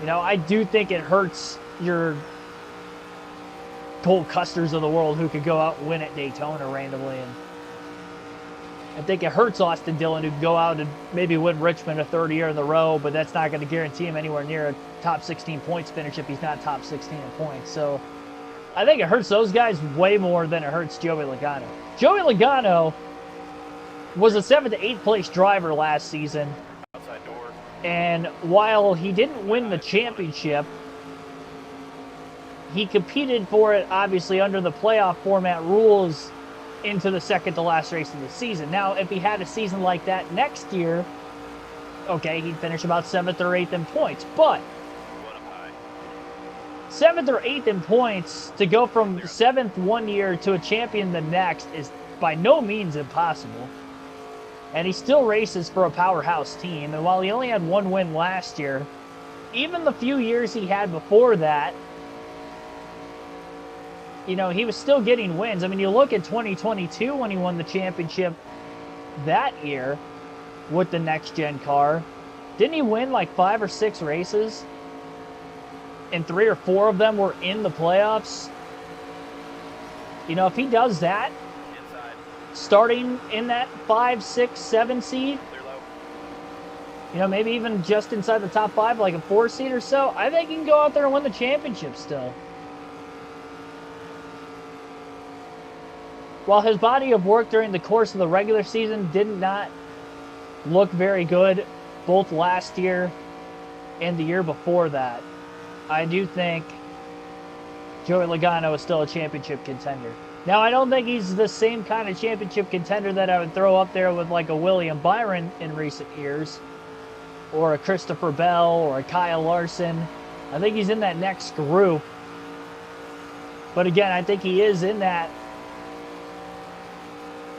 I do think it hurts your Cole Custers of the world who could go out and win at Daytona randomly. And I think it hurts Austin Dillon, who can go out and maybe win Richmond a third year in a row, but that's not going to guarantee him anywhere near a top 16 points finish if he's not top 16 in points. So I think it hurts those guys way more than it hurts Joey Logano. Joey Logano was a 7th to 8th place driver last season. Outside door. And while he didn't win the championship, he competed for it, obviously, under the playoff format rules into the second to last race of the season. Now, if he had a season like that next year, okay, he'd finish about 7th or 8th in points. But 7th or 8th in points, to go from 7th one year to a champion the next, is by no means impossible. And he still races for a powerhouse team. And while he only had one win last year, even the few years he had before that, you know, he was still getting wins. I mean, you look at 2022 when he won the championship that year with the next-gen car. Didn't he win like 5 or 6 races? And 3 or 4 of them were in the playoffs. You know, if he does that, starting in that 5, 6, 7 seed, you know, maybe even just inside the top 5, like a 4 seed or so, I think he can go out there and win the championship still. While his body of work during the course of the regular season did not look very good, both last year and the year before that, I do think Joey Logano is still a championship contender. Now, I don't think he's the same kind of championship contender that I would throw up there with like a William Byron in recent years, or a Christopher Bell, or a Kyle Larson. I think he's in that next group. But again, I think he is in that,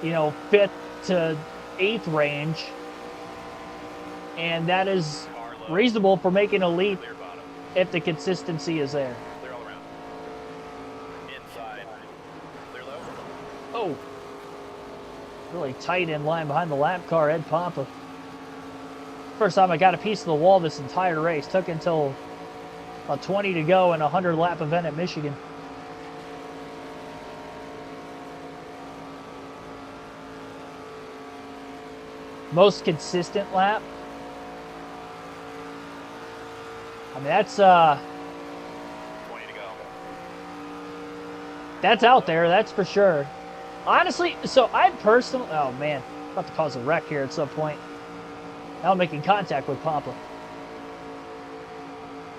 you know, 5th to 8th range. And that is reasonable for making a leap if the consistency is there. Clear all around. Inside. Clear low. Oh. Really tight in line behind the lap car, Ed Papa. First time I got a piece of the wall this entire race. Took until about 20 to go in a 100-lap event at Michigan. Most consistent lap. I mean, that's 20 to go. That's out there, that's for sure. Honestly, so I personally, oh man, about to cause a wreck here at some point. Now I'm making contact with Papa.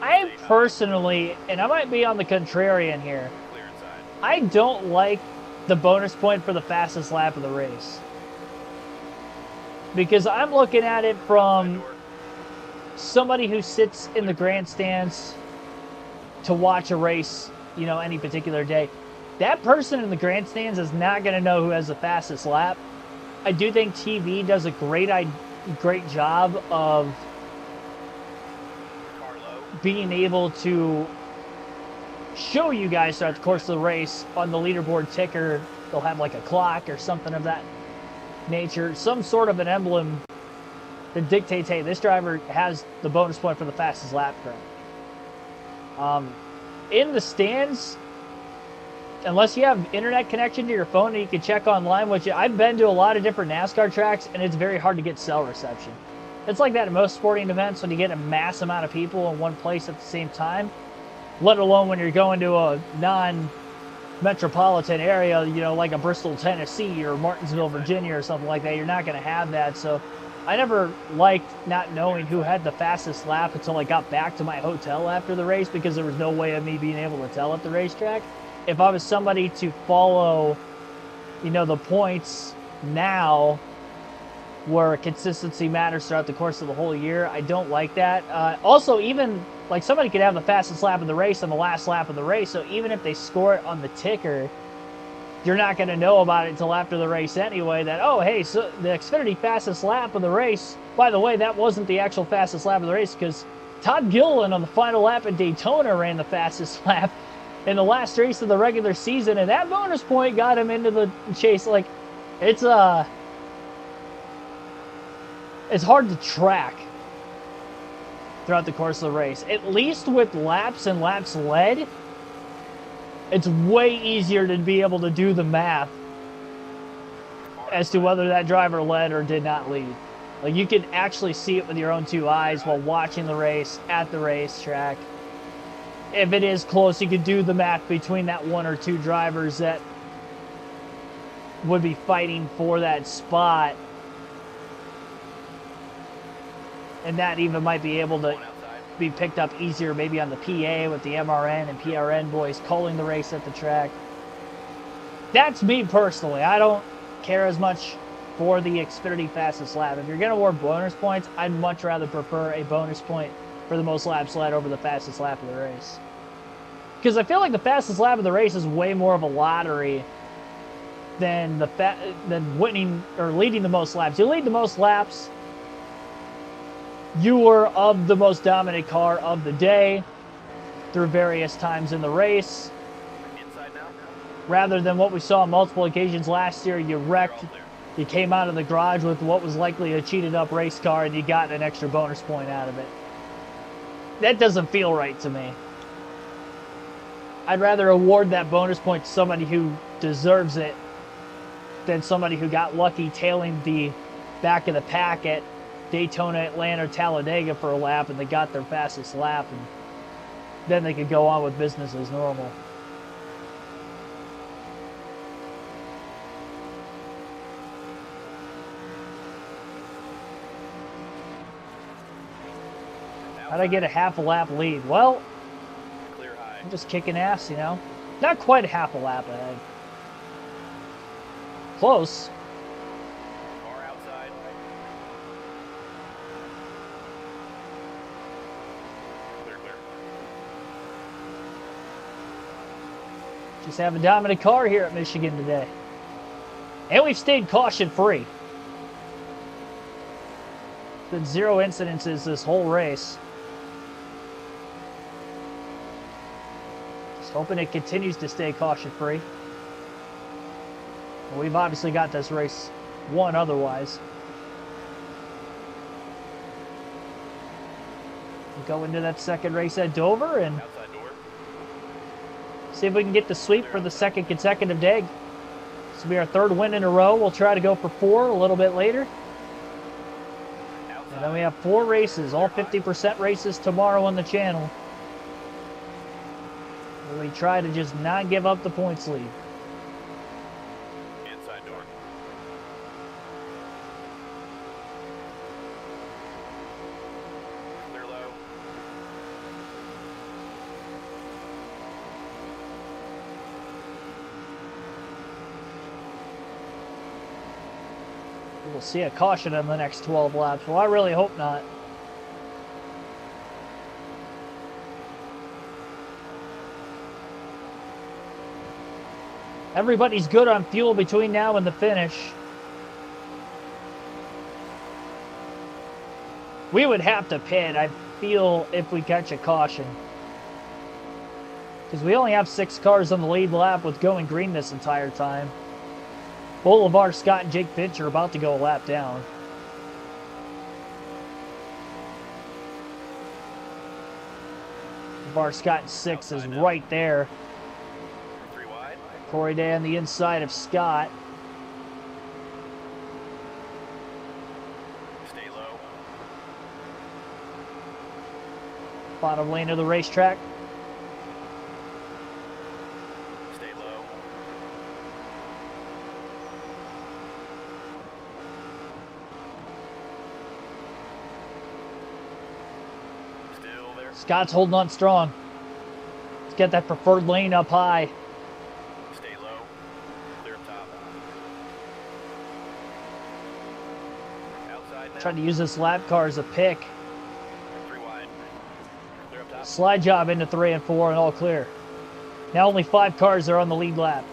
I personally, and I might be on the contrarian here, Clear inside. I don't like the bonus point for the fastest lap of the race. Because I'm looking at it from somebody who sits in the grandstands to watch a race, you know, any particular day. That person in the grandstands is not going to know who has the fastest lap. I do think TV does a great job of being able to show you guys throughout the course of the race on the leaderboard ticker. They'll have like a clock or something of that nature, some sort of an emblem that dictates, hey, this driver has the bonus point for the fastest lap currently. In the stands, unless you have internet connection to your phone and you can check online, which I've been to a lot of different NASCAR tracks, and it's very hard to get cell reception. It's like that in most sporting events when you get a mass amount of people in one place at the same time, let alone when you're going to a non-metropolitan area, you know, like a Bristol, Tennessee or Martinsville, Virginia or something like that. You're not going to have that. So I never liked not knowing who had the fastest lap until I got back to my hotel after the race, because there was no way of me being able to tell at the racetrack. If I was somebody to follow, you know, the points now where consistency matters throughout the course of the whole year, I don't like that. Also, even like somebody could have the fastest lap of the race on the last lap of the race, so even if they score it on the ticker, you're not going to know about it until after the race anyway, that, oh, hey, so the Xfinity fastest lap of the race, by the way, that wasn't the actual fastest lap of the race, because Todd Gilliland on the final lap at Daytona ran the fastest lap in the last race of the regular season, and that bonus point got him into the chase. Like, it's hard to track throughout the course of the race. At least with laps and laps led, it's way easier to be able to do the math as to whether that driver led or did not lead. Like, you can actually see it with your own two eyes while watching the race at the racetrack. If it is close, you could do the math between that one or two drivers that would be fighting for that spot. And that even might be able to be picked up easier maybe on the PA with the MRN and PRN boys calling the race at the track. That's me personally. I don't care as much for the Xfinity fastest lap. If you're going to award bonus points, I'd much rather prefer a bonus point for the most laps led over the fastest lap of the race. Because I feel like the fastest lap of the race is way more of a lottery than than winning or leading the most laps. You lead the most laps, you were of the most dominant car of the day through various times in the race. Inside now. Rather than what we saw on multiple occasions last year, you wrecked, you came out of the garage with what was likely a cheated up race car and you got an extra bonus point out of it. That doesn't feel right to me. I'd rather award that bonus point to somebody who deserves it than somebody who got lucky tailing the back of the pack at Daytona, Atlanta, or Talladega for a lap and they got their fastest lap and then they could go on with business as normal. How'd I get a half a lap lead? Well, Clear high. I'm just kicking ass, you know? Not quite a half a lap ahead. Close. Car outside. Clear. Just have a dominant car here at Michigan today. And we've stayed caution free. Been 0 incidences this whole race. Just hoping it continues to stay caution free. We've obviously got this race won otherwise. We'll go into that second race at Dover and Outside door. see if we can get the sweep for the second consecutive day. This will be our third win in a row. We'll try to go for 4 a little bit later. And then we have 4 races, all 50% races tomorrow on the channel. Where we try to just not give up the points lead. Inside door. Clear low. We'll see a caution in the next 12 laps. Well, I really hope not. Everybody's good on fuel between now and the finish. We would have to pit, I feel, if we catch a caution. Because we only have 6 cars on the lead lap with going green this entire time. Bolivar, Scott, and Jake Finch are about to go a lap down. Bolivar, Scott, and 6 is right there. 3 wide. Corey Day on the inside of Scott. Stay low. Bottom lane of the racetrack. Stay low. Still there. Scott's holding on strong. Let's get that preferred lane up high. Stay low. Clear up top. Outside now. Trying to use this lap car as a pick. 3 wide. Clear up top. Slide job into 3 and 4 and all clear. Now only 5 cars are on the lead lap.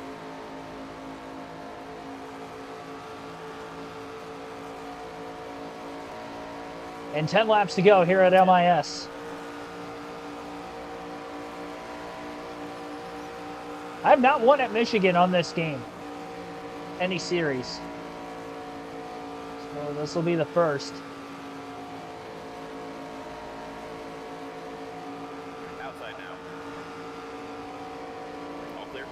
And 10 laps to go here at MIS. I have not won at Michigan on this game. Any series. So this will be the first. Outside now. All clear.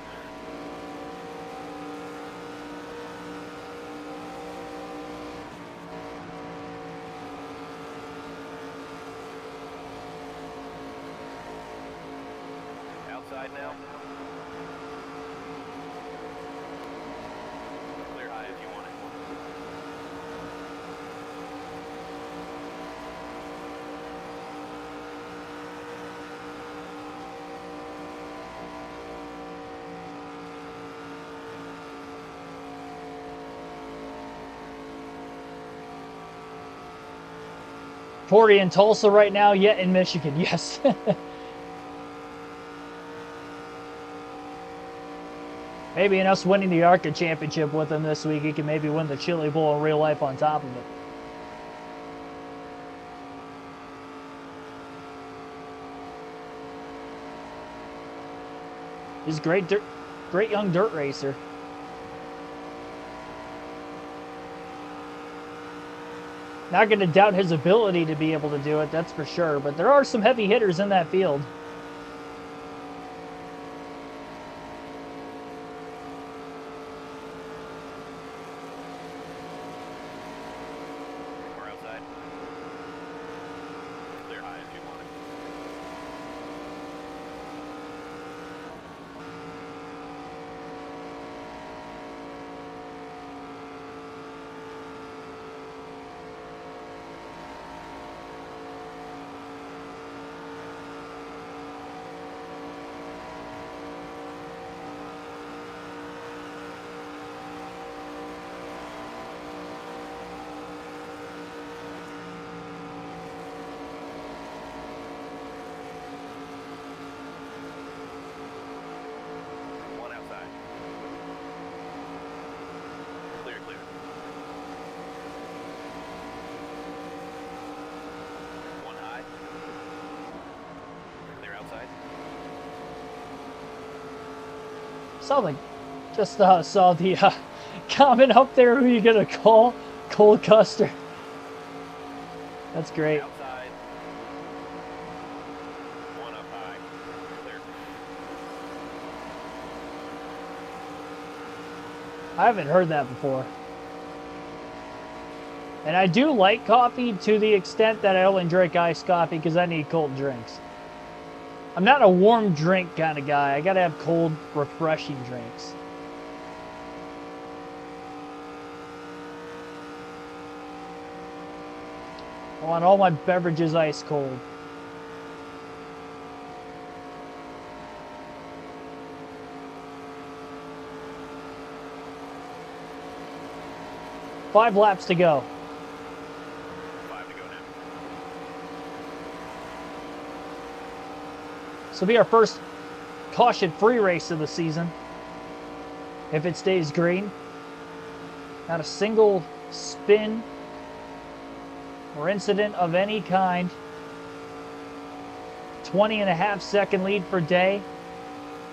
now. Clear high if you want it. Porty in Tulsa right now, yet in Michigan, yes. Maybe in us winning the ARCA championship with him this week, he can maybe win the Chili Bowl in real life on top of it. He's a great young dirt racer. Not going to doubt his ability to be able to do it, that's for sure. But there are some heavy hitters in that field. Or outside. Clear high if you want it. One outside. Clear, clear. One high. Clear outside. Just saw the comment up there. Who you gonna call? Cole Custer. That's great. Outside. One up high. Clear. I haven't heard that before. And I do like coffee to the extent that I only drink iced coffee because I need cold drinks. I'm not a warm drink kind of guy. I gotta have cold, refreshing drinks. I want all my beverages ice cold. Five laps to go. 5 to go now. This will be our first caution-free race of the season. If it stays green. Not a single spin or incident of any kind. 20.5-second lead for Day.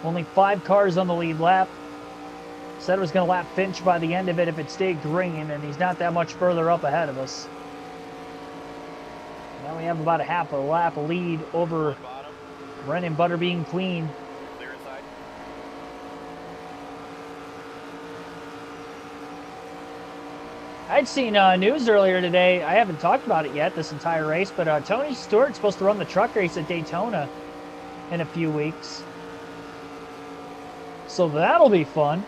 Only 5 cars on the lead lap. Said it was going to lap Finch by the end of it if it stayed green, and he's not that much further up ahead of us. Now we have about a half a lap lead over Bottom. Brennan Butterbean Queen. Clear inside. I'd seen news earlier today. I haven't talked about it yet, this entire race, but Tony Stewart's supposed to run the truck race at Daytona in a few weeks. So that'll be fun.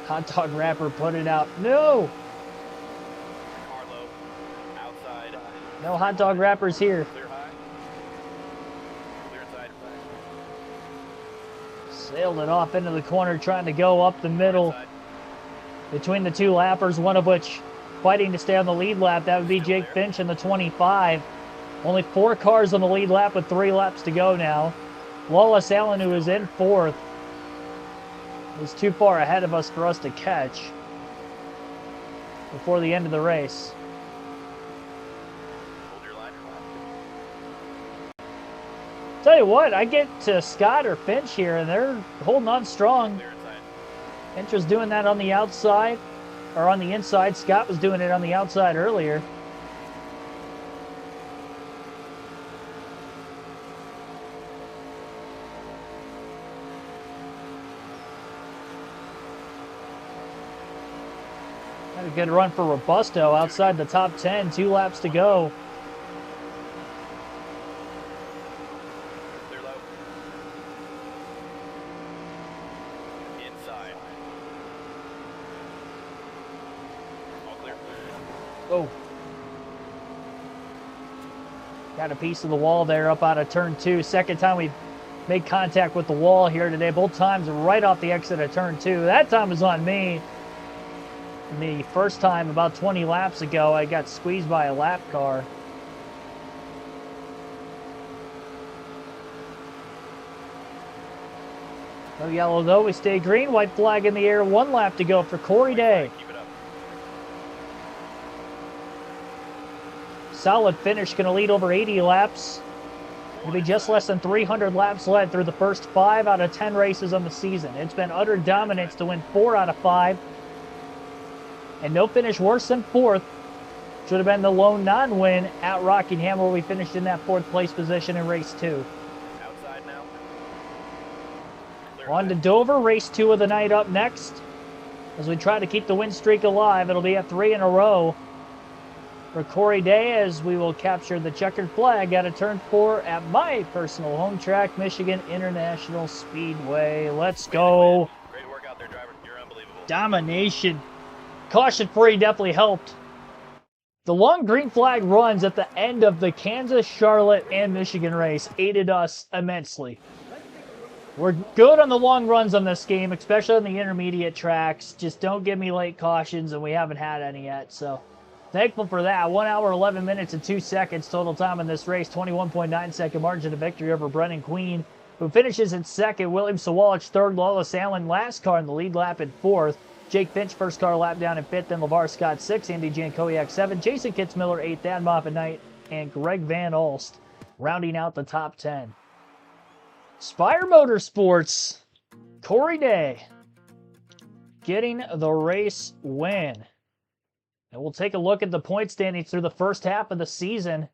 Hot dog wrapper put it out. No! Carlo. Outside. No hot dog wrappers here. Clear high. Clear inside. Sailed it off into the corner, trying to go up the middle Inside. between the two lappers, one of which fighting to stay on the lead lap. That would be Jake Finch in the 25. Only 4 cars on the lead lap with 3 laps to go now. Wallace Allen, who is in 4th, is too far ahead of us for us to catch before the end of the race. Hold your line. Tell you what, I get to Scott or Finch here, and they're holding on strong. Clear inside. Finch was doing that on the outside, or on the inside. Scott was doing it on the outside earlier. Had a good run for Robusto outside the top 10. 2 laps to go. Clear low. Inside. All clear. Oh. Got a piece of the wall there up out of turn 2. Second time we made contact with the wall here today. Both times right off the exit of turn 2. That time was on me. And the first time about 20 laps ago, I got squeezed by a lap car. No yellow though. We stay green. White flag in the air. 1 lap to go for Corey Day. Keep it up. Solid finish. Going to lead over 80 laps. It'll be just less than 300 laps led through the first 5 out of 10 races on the season. It's been utter dominance to win 4 out of 5. And no finish worse than 4th. Should have been the lone non-win at Rockingham, where we finished in that 4th place position in race 2. Outside now. Clear On to ahead. Dover, race 2 of the night up next. As we try to keep the win streak alive, it'll be at 3 in a row for Corey Day, as we will capture the checkered flag out of turn 4 at my personal home track, Michigan International Speedway. Let's go. Great work out there, driver. You're unbelievable. Domination. Caution free definitely helped. The long green flag runs at the end of the Kansas, Charlotte, and Michigan race aided us immensely. We're good on the long runs on this game, especially on the intermediate tracks. Just don't give me late cautions, and we haven't had any yet, so thankful for that. 1 hour, 11 minutes, and 2 seconds total time in this race. 21.9 second margin of victory over Brennan Queen, who finishes in 2nd. William Sawalich 3rd. Lawless Allen last car in the lead lap in 4th. Jake Finch first car lap down in 5th. Then LeVar Scott 6th. Andy Jankowiak 7th. Jason Kitzmiller 8th. Thad Moffitt 9th. And Greg Van Alst rounding out the top 10. Spire Motorsports, Corey Day getting the race win. And we'll take a look at the point standings through the first half of the season.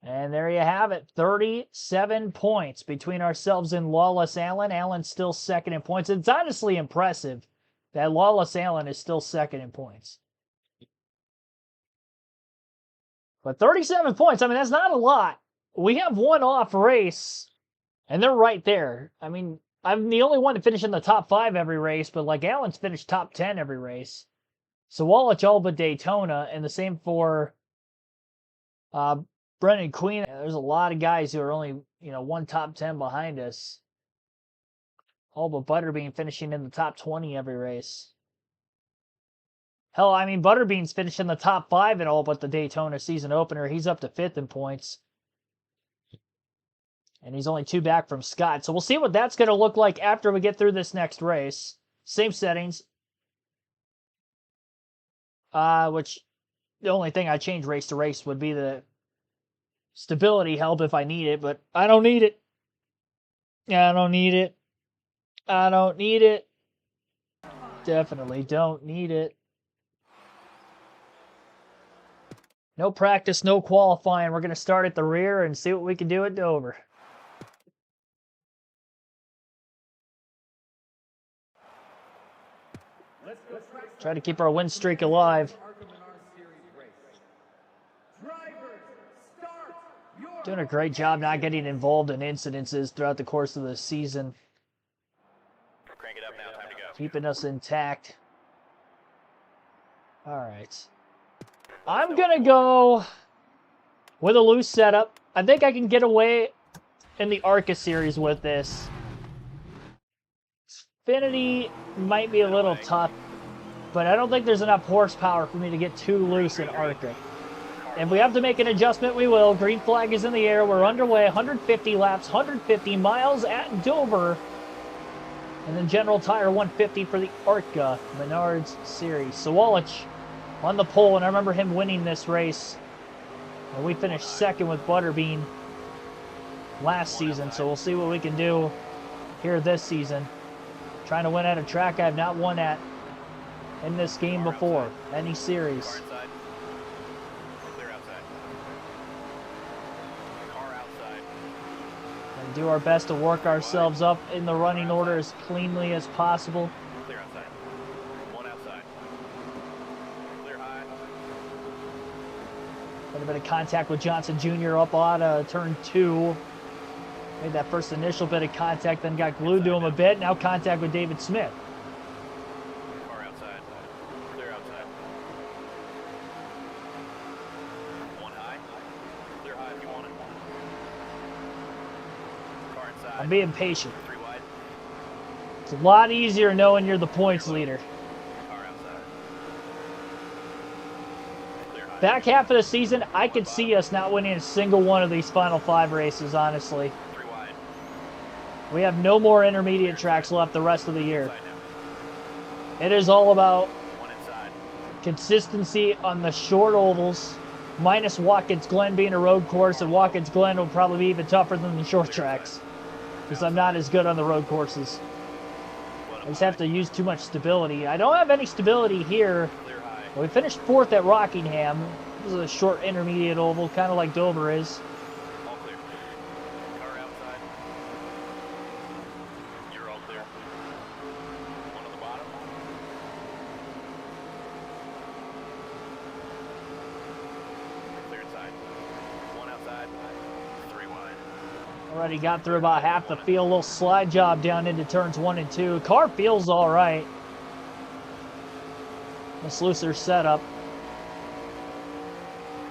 And there you have it, 37 points between ourselves and Lawless Allen. Allen's still 2nd in points. It's honestly impressive that Lawless Allen is still 2nd in points. But 37 points, I mean, that's not a lot. We have one off race, and they're right there. I mean, I'm the only one to finish in the top 5 every race, but like Allen's finished top 10 every race. So Sawalich all but Daytona, and the same for Brennan Queen. There's a lot of guys who are only, one top 10 behind us. All but Butterbean finishing in the top 20 every race. Hell, I mean, Butterbean's finished in the top 5 in all but the Daytona season opener. He's up to 5th in points. And he's only 2 back from Scott. So we'll see what that's going to look like after we get through this next race. Same settings. Which the only thing I change race to race would be the stability help if I need it, but I don't need it. I don't need it. I don't need it. Definitely don't need it. No practice, no qualifying. We're going to start at the rear and see what we can do at Dover. Try to keep our win streak alive. Doing a great job not getting involved in incidences throughout the course of the season. Crank it up now. Time to go. Keeping us intact. All right. I'm going to go with a loose setup. I think I can get away in the ARCA series with this. Xfinity might be a little tough, but I don't think there's enough horsepower for me to get too loose in ARCA. If we have to make an adjustment, we will. Green flag is in the air. We're underway. 150 laps, 150 miles at Dover. And then General Tire 150 for the ARCA Menards Series. Sawalich on the pole, and I remember him winning this race. And we finished 2nd with Butterbean last season, so we'll see what we can do here this season. Trying to win at a track I've not won at in this game before, any series. Car inside. Clear outside. Car outside. And do our best to work ourselves up in the running order as cleanly as possible. Clear outside. One outside. a bit of contact with Johnson Jr. up on turn 2. Made that first initial bit of contact, then got glued to him a bit. Now contact with David Smith. Car outside. Clear outside. One high. Clear high if you want it. Car inside. I'm being patient. 3 wide. It's a lot easier knowing you're the points leader. Car outside. Clear high. Back half of the season, I could see us not winning a single one of these final 5 races, honestly. 3 wide. We have no more intermediate tracks left the rest of the year. Inside now. It is all about 1 inside. consistency on the short ovals, minus Watkins Glen being a road course, and Watkins Glen will probably be even tougher than the short tracks, because I'm not as good on the road courses. I just have to use too much stability. I don't have any stability here. Clear high. We finished 4th at Rockingham. This is a short intermediate oval, kind of like Dover is. All clear. Car outside. You're all clear. One on the bottom. Clear inside. One outside. 3 wide. Already got through about half the field. A little slide job down into turns 1 and 2. Car feels all right. This looser setup.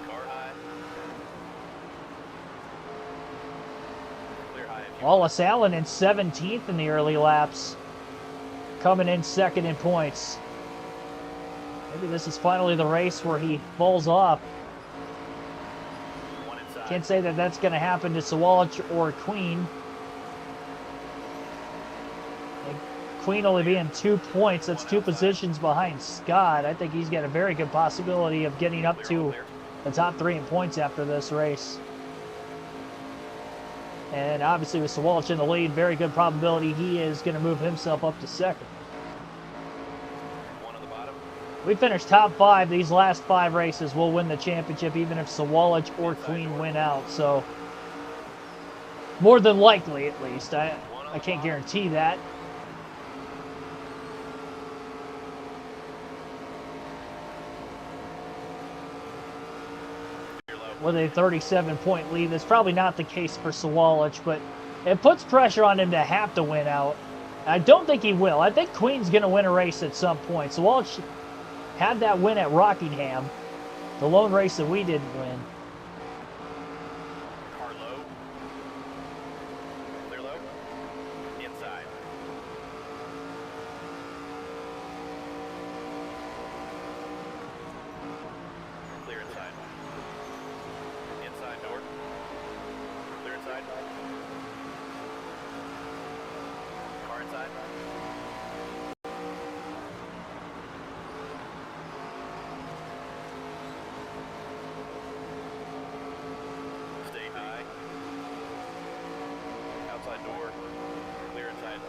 Car high. Clear high if you Wallace Allen in 17th in the early laps. Coming in 2nd in points. Maybe this is finally the race where he falls off. one inside. Can't say that that's going to happen to Sawalich or Queen. And Queen only being 2 points. That's 2 positions behind Scott. I think he's got a very good possibility of getting up to the top 3 in points after this race. And obviously with Sawalich in the lead, very good probability he is going to move himself up to 2nd. One on the bottom. We finished top 5 these last 5 races. We'll win the championship even if Sawalich or Queen win out. So more than likely, at least. I can't guarantee that. Clear low. With a 37-point lead, that's probably not the case for Sawalich, but it puts pressure on him to have to win out. I don't think he will. I think Queen's going to win a race at some point. Sawalich had that win at Rockingham, the lone race that we didn't win. Car low. Clear low. Inside. Clear inside. Inside door. Clear inside. Car inside. Stay high. Outside door. Clear inside.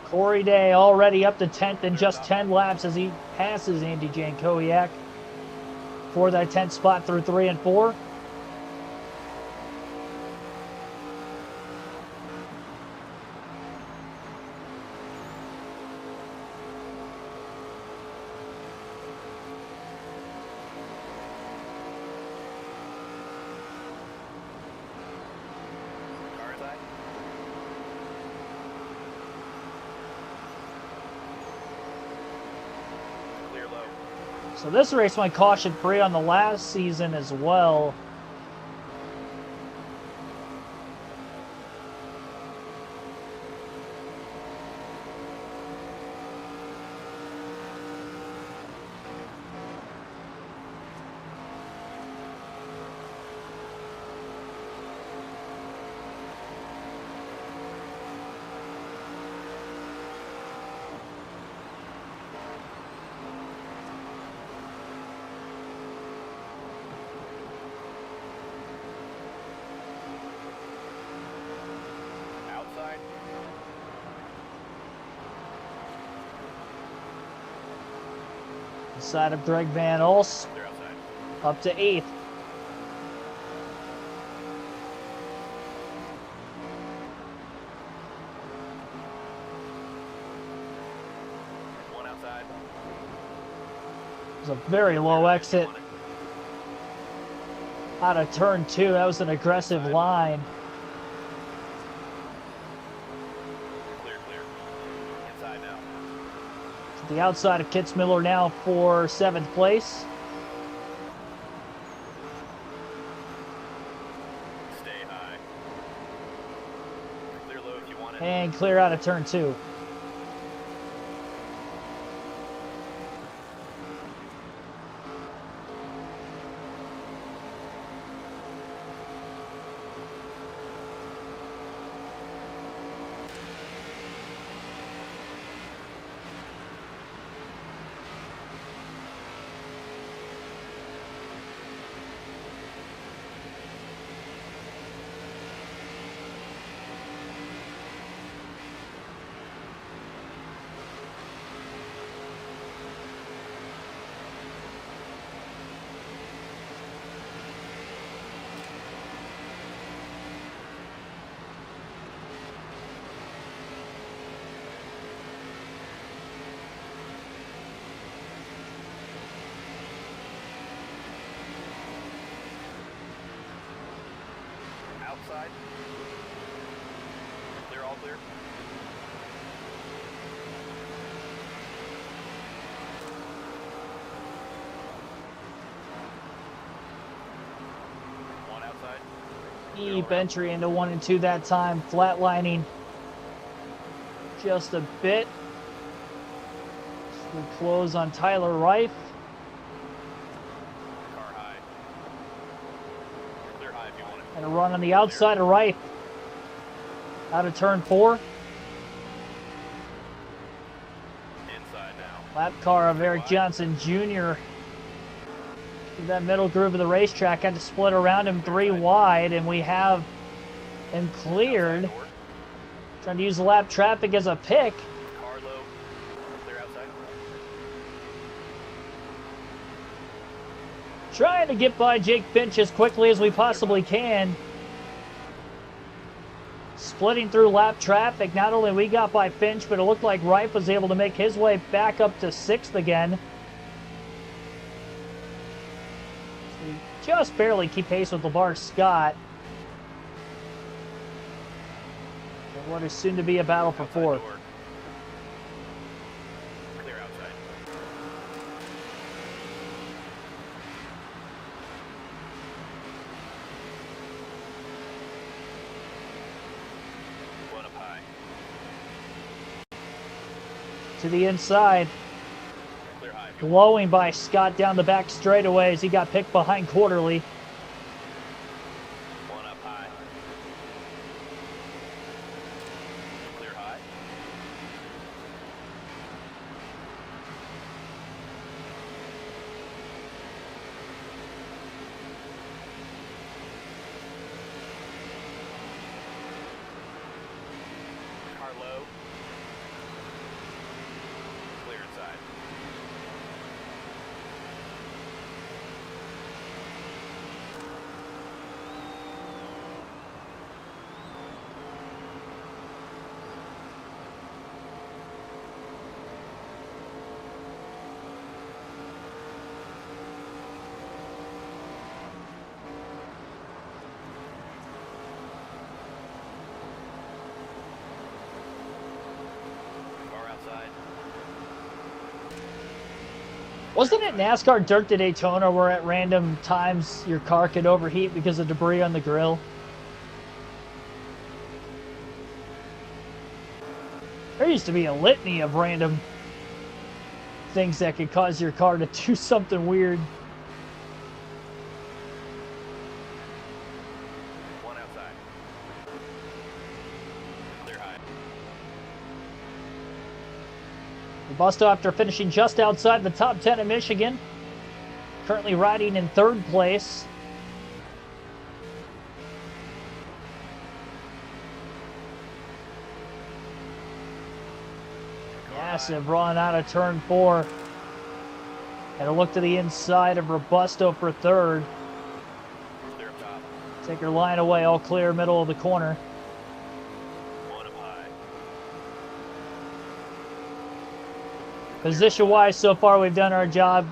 Corey Day already up to 10th in just 10 laps as he passes Andy Jankowiak for that 10th spot through 3 and 4. Car inside. Clear low. So this race went caution free on the last season as well. Outside. Side of Greg Van Ulst Clear outside. up to 8th. One outside. It's a very low exit. Out of turn 2, that was an aggressive line. Clear, clear. Inside now. To the outside of Kitzmiller now for 7th place. Stay high. Clear low if you want it. And clear out of turn 2. Outside. Clear, all clear. One outside. Deep entry into 1 and 2 that time. Flatlining just a bit. So we close on Tyler Reif. Car high. Clear high if you want it. And a run on the outside of Reif. Out of turn 4. Inside now. Lap car of Eric Johnson Jr. In that middle groove of the racetrack, had to split around him 3 wide, and we have him cleared. Outside door. Trying to use the lap traffic as a pick. Car low. Clear outside. Trying to get by Jake Finch as quickly as we possibly can. Splitting through lap traffic. Not only we got by Finch, but it looked like Reif was able to make his way back up to 6th again. So we just barely keep pace with LeVar Scott. And what is soon to be a battle for Outside 4th. door. Clear outside. One up high. To the inside. Clear high. Glowing by Scott down the back straightaway as he got picked behind Quarterly. One up high. Clear high. Car low. Clear inside. Car outside. Wasn't it NASCAR Dirt to Daytona where at random times your car could overheat because of debris on the grill? There used to be a litany of random things that could cause your car to do something weird. One outside. Clear high. Robusto, after finishing just outside the top 10 in Michigan, currently riding in 3rd place. Massive run out of turn 4. And a look to the inside of Robusto for 3rd. Clear up top. Take your line away, all clear, middle of the corner. One up high. Position-wise, so far we've done our job.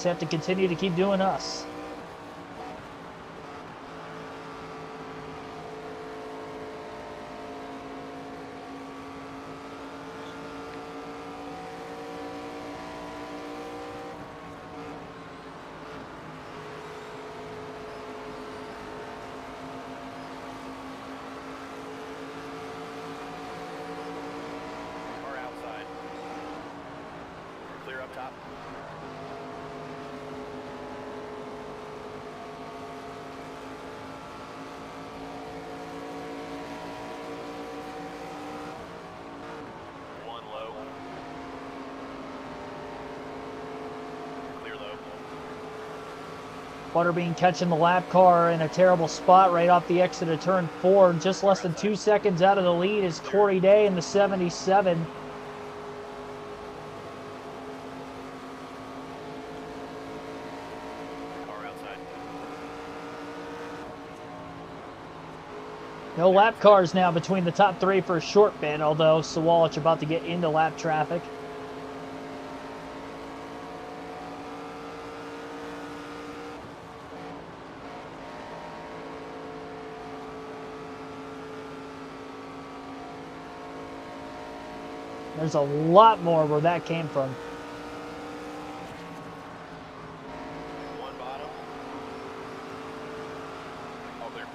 just have to continue to keep doing us. Car outside. Clear up top. One low. Clear low. Butterbean catching the lap car in a terrible spot right off the exit of turn 4. Just less than 2 seconds out of the lead is Corey Day in the 77. Car outside. No lap cars now between the top 3 for a short bit, although Sawalich about to get into lap traffic. There's a lot more where that came from. One bottom. All clear.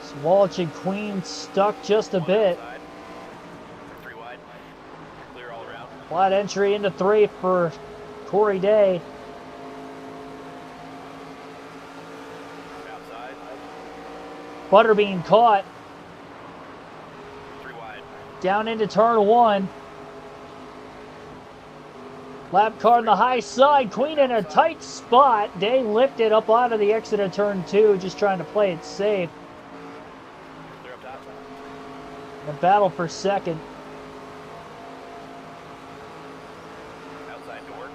Sawalich and Queen stuck just a One bit. outside. 3 wide. Clear all around. Flat entry into 3 for Corey Day. Outside. Butterbean caught 3 wide. down into turn 1. Lap car on the high side. Queen in a tight spot. Day lifted up out of the exit of turn 2, just trying to play it safe. Clear up top. A battle for second. Outside door.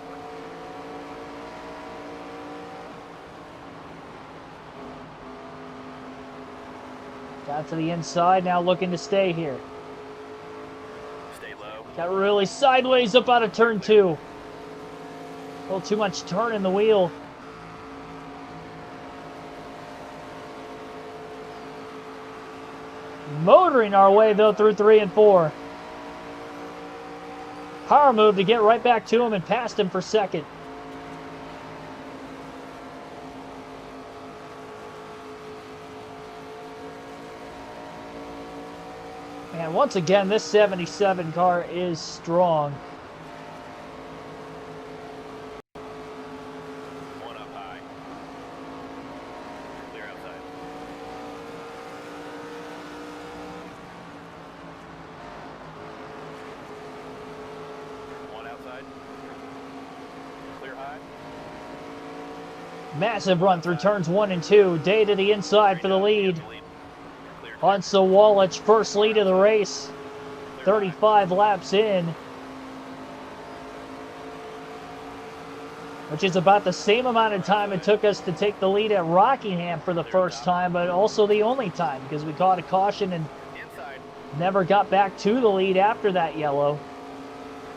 Got to the inside, now looking to stay here. Stay low. Got really sideways up out of turn 2. A little too much turn in the wheel. Motoring our way though through 3 and 4. Power move to get right back to him and past him for second. And once again, this 77 car is strong. One up high. Clear outside. One outside. Clear high. Massive run through turns 1 and 2. Day to the inside for the lead. Clear On Sawalich, first lead of the race. 35 laps in. Which is about the same amount of time it took us to take the lead at Rockingham for the first time, but also the only time, because we caught a caution and inside. never got back to the lead after that yellow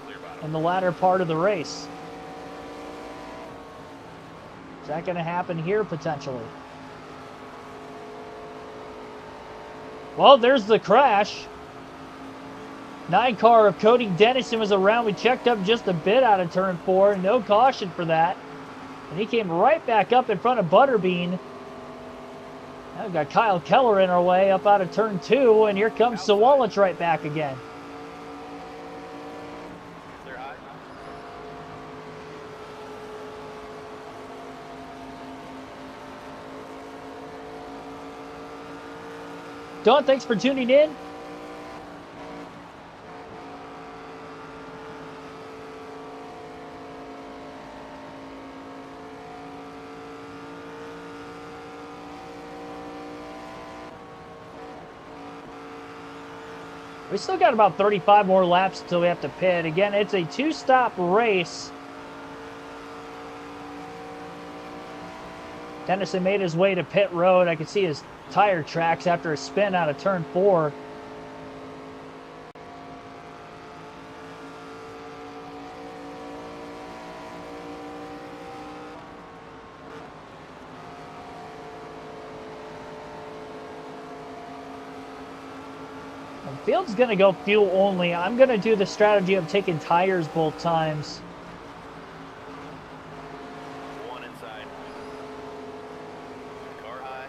Clear bottom. in the latter part of the race. Is that going to happen here potentially? Well, there's the crash. 9 car of Cody Dennison was around. We checked up just a bit out of turn 4. No caution for that. And he came right back up in front of Butterbean. Now we've got Kyle Keller in our way up out of turn 2. And here comes Sawalich right back again. Clear high. Don, thanks for tuning in. We still got about 35 more laps until we have to pit. Again, it's a 2-stop race. Dennison made his way to pit road. I could see his tire tracks after a spin out of turn 4. Field's going to go fuel only. I'm going to do the strategy of taking tires both times. One inside. Car high.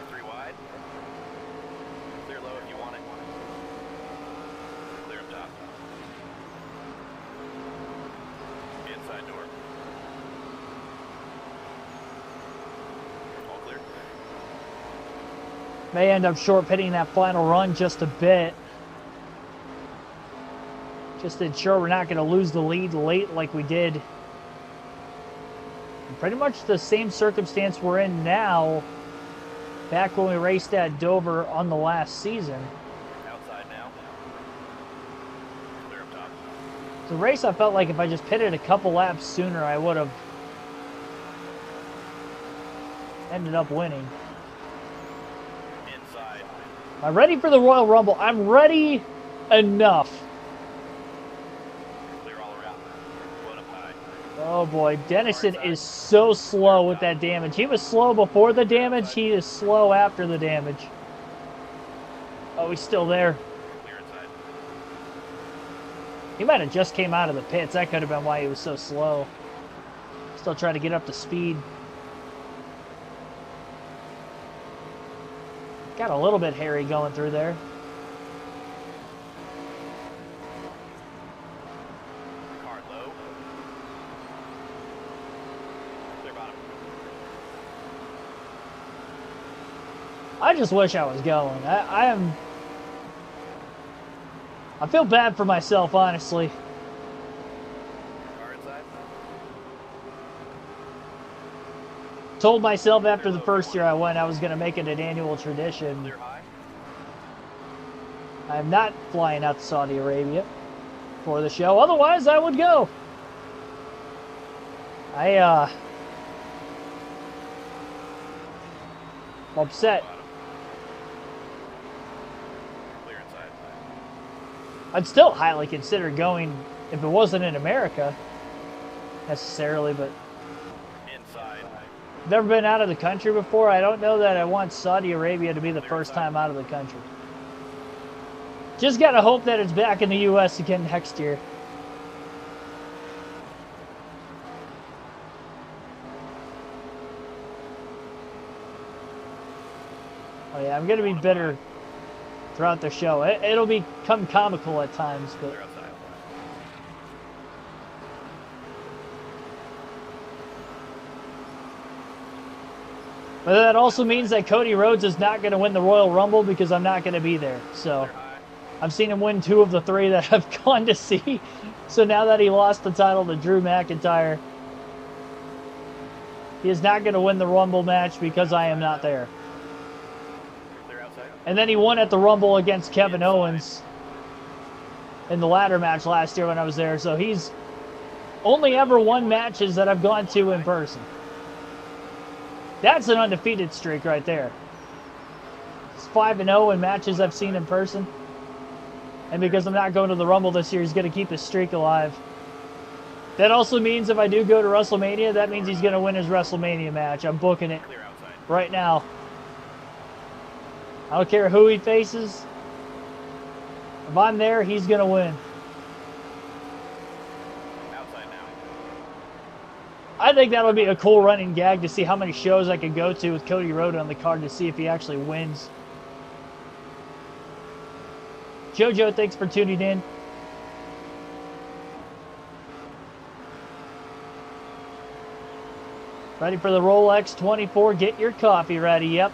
3 wide. Clear low if you want it. Clear up top. Inside door. All clear. May end up short pitting that final run just a bit. Just to ensure we're not going to lose the lead late like we did. Pretty much the same circumstance we're in now back when we raced at Dover on the last season. Outside now. Clear up top. The race, I felt like if I just pitted a couple laps sooner, I would have ended up winning. Inside. I'm ready for the Royal Rumble. I'm ready enough. Clear all around. One up high. Oh boy, Dennison is so slow with that damage. He was slow before the damage. He is slow after the damage. Oh, he's still there. Clear inside. He might have just came out of the pits. That could have been why he was so slow. Still trying to get up to speed. Got a little bit hairy going through there. Car low. Clear bottom. I just wish I was going. I feel bad for myself, honestly. Car inside. Told myself after the first year I went I was going to make it an annual tradition. Clear high. I'm not flying out to Saudi Arabia for the show. Otherwise, I would go. I'm upset. Bottom. Clear inside. I'd still highly consider going if it wasn't in America necessarily, but Inside. I've never been out of the country before. I don't know that I want Saudi Arabia to be the first time out of the country. Just gotta hope that it's back in the U.S. again next year. Oh yeah, I'm gonna be bitter throughout the show. It'll become comical at times, but Clear outside. but that also means that Cody Rhodes is not going to win the Royal Rumble because I'm not going to be there. So Clear high. I've seen him win 2 of the 3 that I've gone to see. So now that he lost the title to Drew McIntyre, he is not going to win the Rumble match because I am not there. Clear outside. And then he won at the Rumble against Kevin Owens in the ladder match last year when I was there. So he's only ever won matches that I've gone to in person. That's an undefeated streak right there. It's 5-0 in matches I've seen in person. And because I'm not going to the Rumble this year, he's going to keep his streak alive. That also means if I do go to WrestleMania, that means he's going to win his WrestleMania match. I'm booking it Clear outside. right now. I don't care who he faces. If I'm there, he's going to win. Outside now. I think that'll be a cool running gag to see how many shows I could go to with Cody Rhodes on the card to see if he actually wins. Jojo, thanks for tuning in. Ready for the Rolex 24? Get your coffee ready. Yep,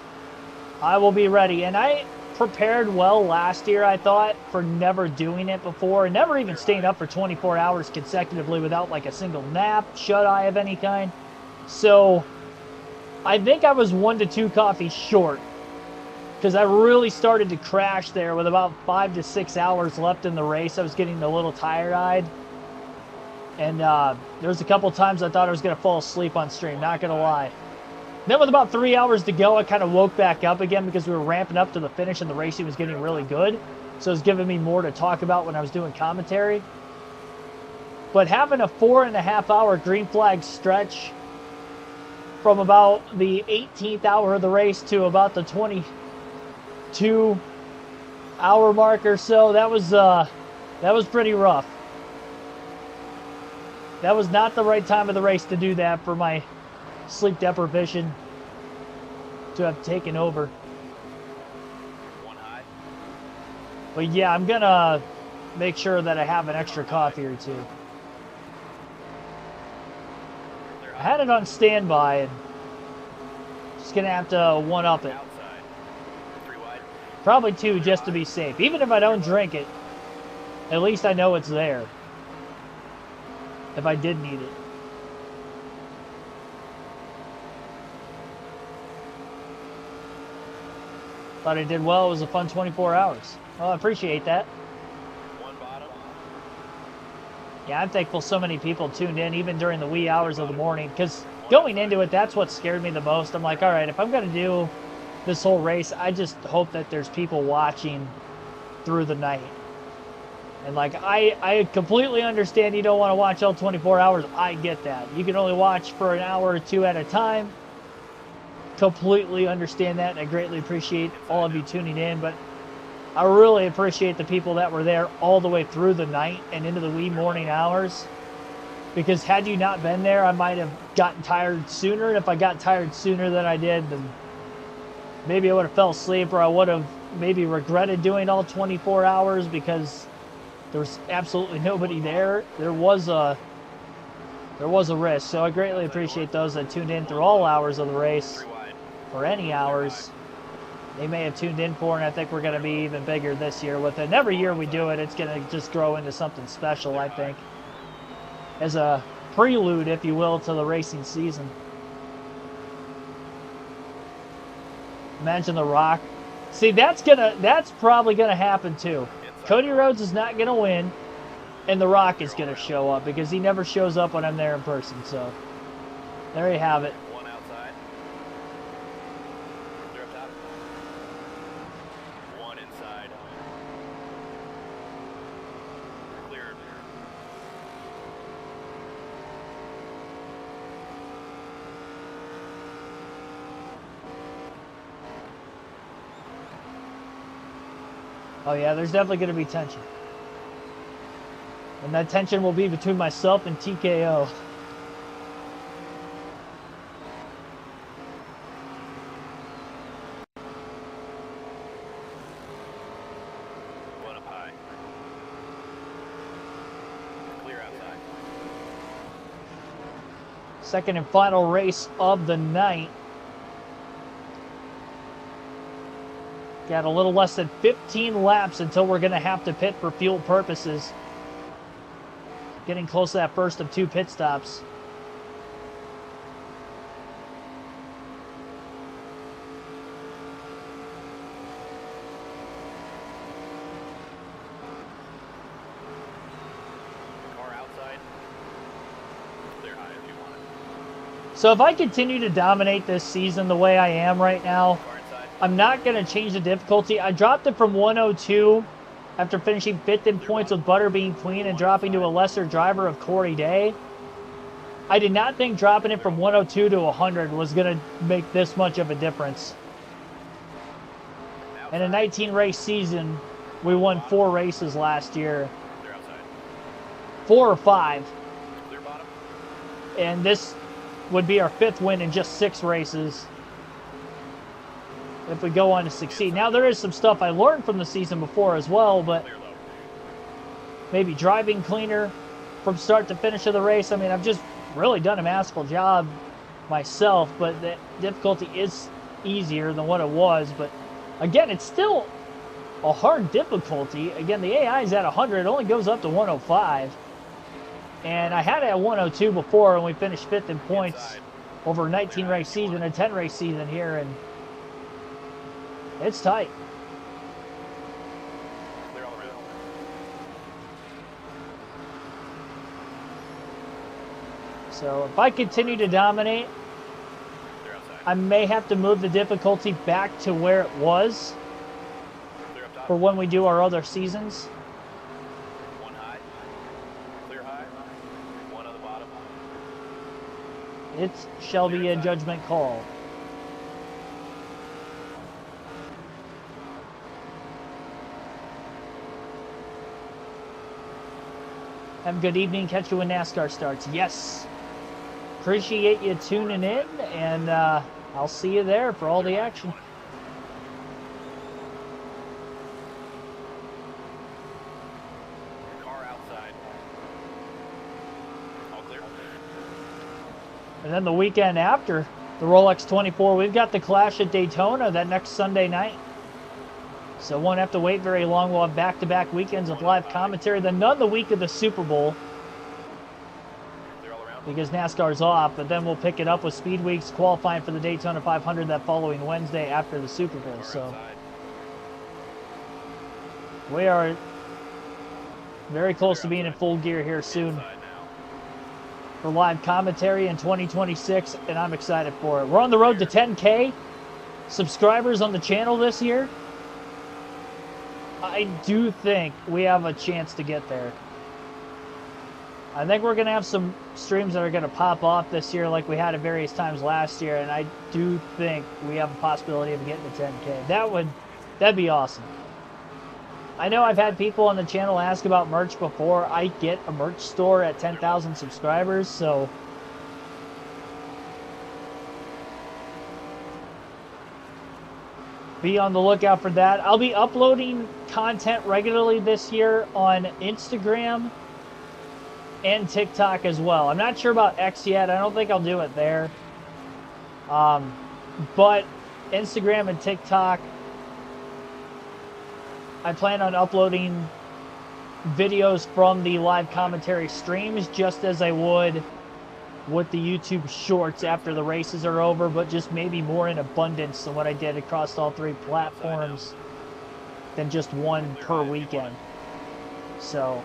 I will be ready. And I prepared well last year, I thought, for never doing it before. Never even staying up for 24 hours consecutively without like a single nap, shut-eye of any kind. So I think I was 1 to 2 coffees short, because I really started to crash there with about 5 to 6 hours left in the race. I was getting a little tired-eyed. And there was a couple times I thought I was going to fall asleep on stream, not going to lie. Then with about 3 hours to go, I kind of woke back up again because we were ramping up to the finish and the racing was getting really good. So it was giving me more to talk about when I was doing commentary. But having a 4.5 hour green flag stretch from about the 18th hour of the race to about the 22 hour mark or so, that was pretty rough. That was not the right time of the race to do that for my sleep deprivation to have taken over. One high. But yeah, I'm gonna make sure that I have an extra coffee or two. I had it on standby and just gonna have to one-up it. Outside. 3 wide. Probably 2 just to be safe. Even if I don't drink it, at least I know it's there. If I did need it. Thought I did well. It was a fun 24 hours. Well, I appreciate that. 1 bottom. Yeah, I'm thankful so many people tuned in, even during the wee hours of the morning. Because going into it, that's what scared me the most. I'm like, all right, if I'm going to do this whole race, I just hope that there's people watching through the night. And like, I completely understand you don't want to watch all 24 hours. I get that. You can only watch for an hour or 2 at a time. Completely understand that, and I greatly appreciate all of you tuning in, but I really appreciate the people that were there all the way through the night and into the wee morning hours, because had you not been there, I might have gotten tired sooner, and if I got tired sooner than I did, then maybe I would have fell asleep, or I would have maybe regretted doing all 24 hours because there was absolutely nobody there. There was a risk, so I greatly appreciate those that tuned in through all hours of the race. For any hours they may have tuned in for, and I think we're going to be even bigger this year with it. And every year we do it, it's going to just grow into something special, I think, as a prelude, if you will, to the racing season. Imagine The Rock. See, that's probably gonna happen too. Cody Rhodes is not gonna win, and The Rock is gonna show up because he never shows up when I'm there in person. So there you have it. Oh yeah, there's definitely going to be tension. And that tension will be between myself and TKO. One up high. Clear outside. Second and final race of the night. Got a little less than 15 laps until we're going to have to pit for fuel purposes. Getting close to that first of 2 pit stops. Car outside. Clear high if you want it. So if I continue to dominate this season the way I am right now, I'm not going to change the difficulty. I dropped it from 102 after finishing 5th in points with Butterbean Queen and dropping to a lesser driver of Corey Day. I did not think dropping it from 102 to 100 was going to make this much of a difference. In a 19 race season, we won 4 races last year. 4 or 5. And this would be our 5th win in just 6 races if we go on to succeed. Now, there is some stuff I learned from the season before as well, but maybe driving cleaner from start to finish of the race. I mean, I've just really done a masterful job myself, but the difficulty is easier than what it was. But again, it's still a hard difficulty. Again, the AI is at 100. It only goes up to 105. And I had it at 102 before, and we finished 5th in points over a 19 race season, a 10 race season here, and it's tight. So if I continue to dominate, I may have to move the difficulty back to where it was Clear up top. for when we do our other seasons. One high. Clear high. One on the bottom. It shall be a judgment call. Have a good evening. Catch you when NASCAR starts. Yes. Appreciate you tuning in, and I'll see you there for all the action. Car outside. All clear. And then the weekend after the Rolex 24, we've got the Clash at Daytona that next Sunday night. So won't have to wait very long. We'll have back-to-back weekends of live commentary. Then none the week of the Super Bowl Clear all around. because NASCAR's off. But then we'll pick it up with Speed Weeks qualifying for the Daytona 500 that following Wednesday after the Super Bowl. Car So outside. we are very close to being in full gear here soon Inside now. for live commentary in 2026, and I'm excited for it. We're on the road to 10K subscribers on the channel this year. I do think we have a chance to get there. I think we're going to have some streams that are going to pop off this year like we had at various times last year, and I do think we have a possibility of getting to 10K. That'd be awesome. I know I've had people on the channel ask about merch before. I get a merch store at 10,000 subscribers, so be on the lookout for that. I'll be uploading content regularly this year on Instagram and TikTok as well. I'm not sure about X yet. I don't think I'll do it there. But Instagram and TikTok, I plan on uploading videos from the live commentary streams just as I would with the YouTube shorts after the races are over, but just maybe more in abundance than what I did across all three platforms than just one per weekend. So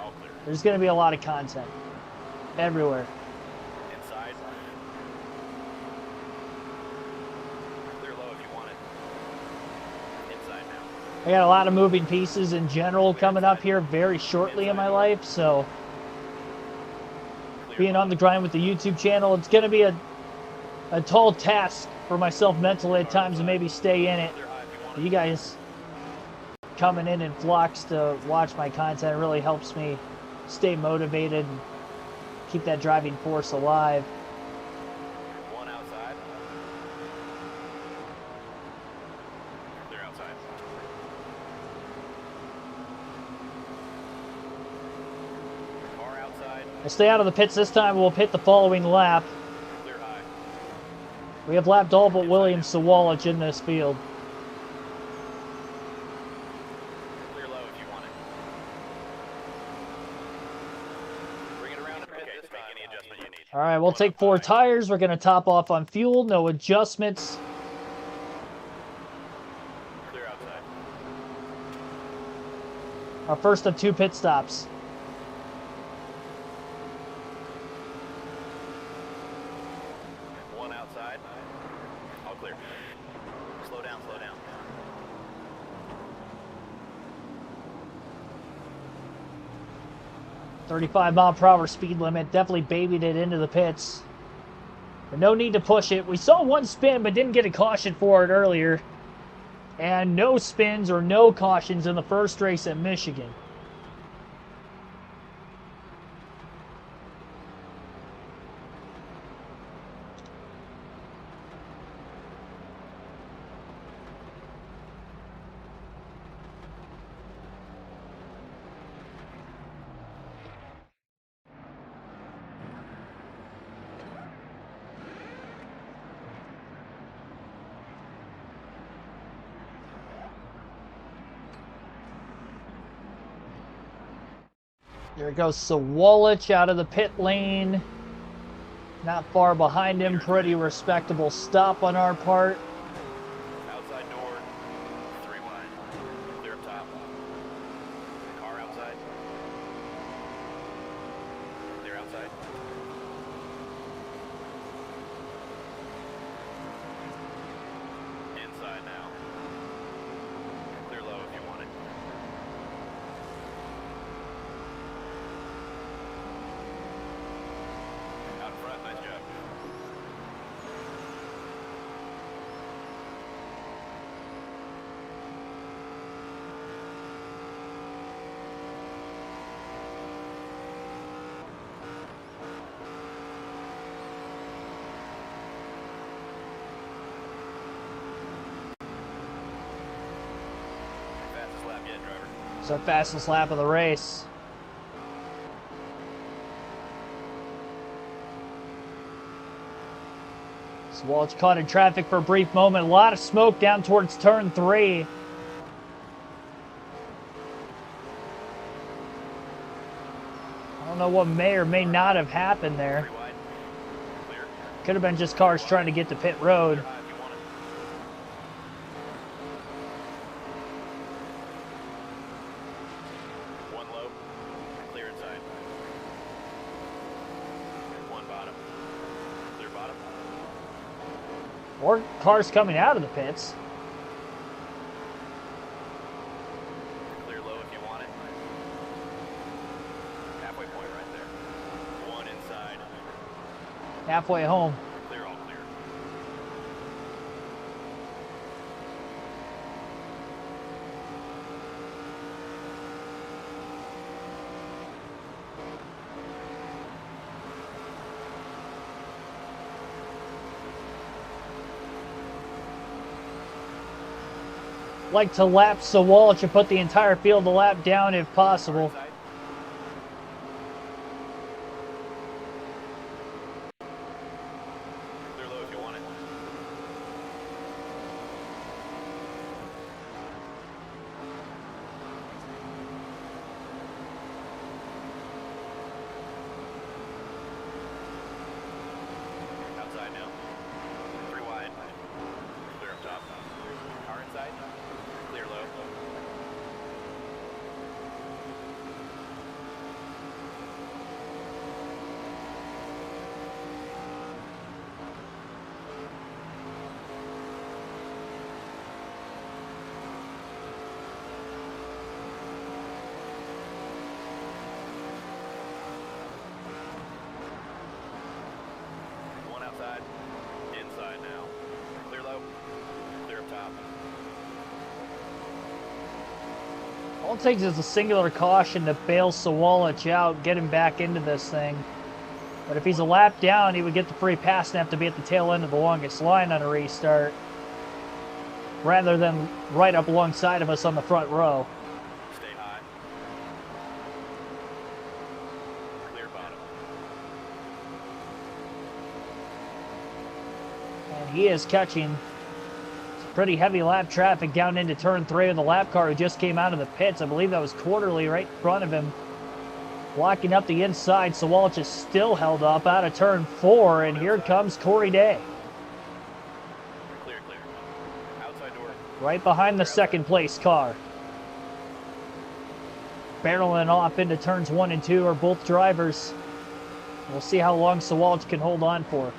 All clear. there's going to be a lot of content everywhere. Inside. Clear low if you want it. Inside now. I got a lot of moving pieces in general coming up here very shortly in my life, so Clear being on the grind with the YouTube channel, it's going to be a tall task for myself mentally at times to maybe stay in it. Clear high if you want it. You guys coming in flocks to watch my content really helps me stay motivated and keep that driving force alive. One outside. Clear outside. Car outside. I stay out of the pits this time. We'll pit the following lap. Clear high. We have lapped all but Williams Sawalich in this field. Clear low if you want it. Bring it around and pit this time. Make any adjustment you need. All right, we'll take 4 tires. We're going to top off on fuel. No adjustments. Clear outside. Our first of 2 pit stops. One outside. All clear. Slow down, slow down. 35-mile-per-hour speed limit. Definitely babied it into the pits. But no need to push it. We saw one spin, but didn't get a caution for it earlier. And no spins or no cautions in the first race at Michigan. There goes Sawalich out of the pit lane. Not far behind him. Pretty respectable stop on our part. Outside door. 3 wide. Clear up top. Car outside. Clear outside. It's our fastest lap of the race. Swalch caught in traffic for a brief moment. A lot of smoke down towards turn 3. I don't know what may or may not have happened there. Could have been just cars trying to get to pit road. One low, clear inside. One bottom, clear bottom. Or cars coming out of the pits. Clear low if you want it. Halfway point right there. One inside. Halfway home. Clear, all clear. Like to lap Swalch and put the entire field a lap down if possible. Inside. Clear low if you want it. Outside now. 3 wide. Clear up top. Car inside. Clear low. One outside. Inside now. Clear low. Clear up top. All it takes is a singular caution to bail Swalch out, get him back into this thing. But if he's a lap down, he would get the free pass and have to be at the tail end of the longest line on a restart, rather than right up alongside of us on the front row. Stay high. Clear bottom. And he is catching some pretty heavy lap traffic down into turn 3 with the lap car who just came out of the pits. I believe that was Quarterly right in front of him, blocking up the inside. Swalch is still held up out of turn 4, and here comes Corey Day, Clear, clear. Outside door. right behind the second place car. Barreling off into turns 1 and 2 are both drivers. We'll see how long Swalch can hold on for.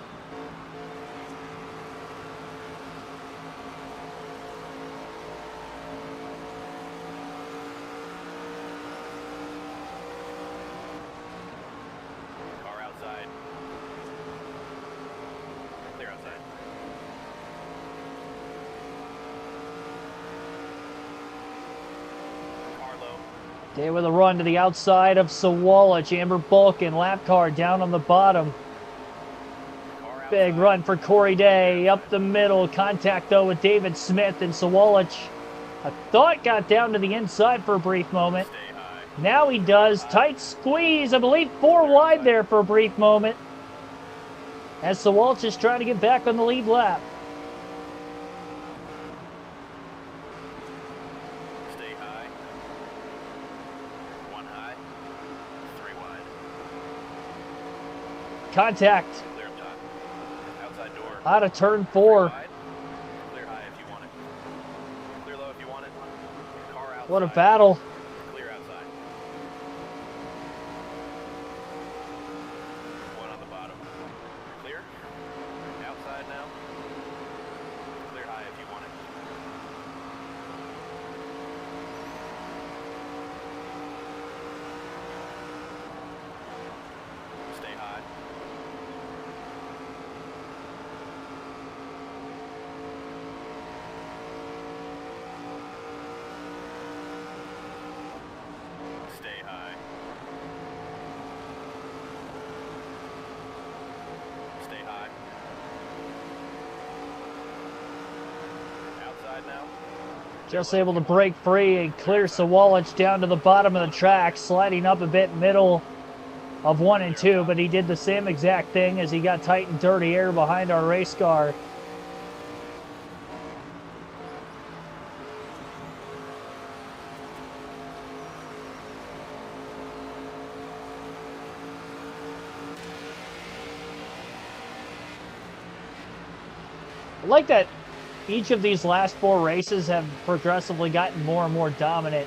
Car outside. Clear outside. Car low. Day with a run to the outside of Swalch. Amber Bulkin, lap car down on the bottom. Car outside. Big run for Corey Day up the middle. Contact though with David Smith, and Swalch, I thought, got down to the inside for a brief moment. Stay high. Now he does. Tight squeeze. I believe 4 wide there for a brief moment, as Swalch is trying to get back on the lead lap. Stay high. 1 high. 3 wide. Contact Clear up top. Outside door. out of turn 3 4. wide. Clear high if you want it. Clear low if you want it. Car outside. What a battle. Clear outside. 1 on the bottom. Clear. Outside now. Clear high if you want it. Stay high. Stay high. Stay high. Outside now. Just able to break free and clear Sawalich down to the bottom of the track, sliding up a bit middle of 1 and 2, but he did the same exact thing as he got tight and dirty air behind our race car. I like that each of these last 4 races have progressively gotten more and more dominant.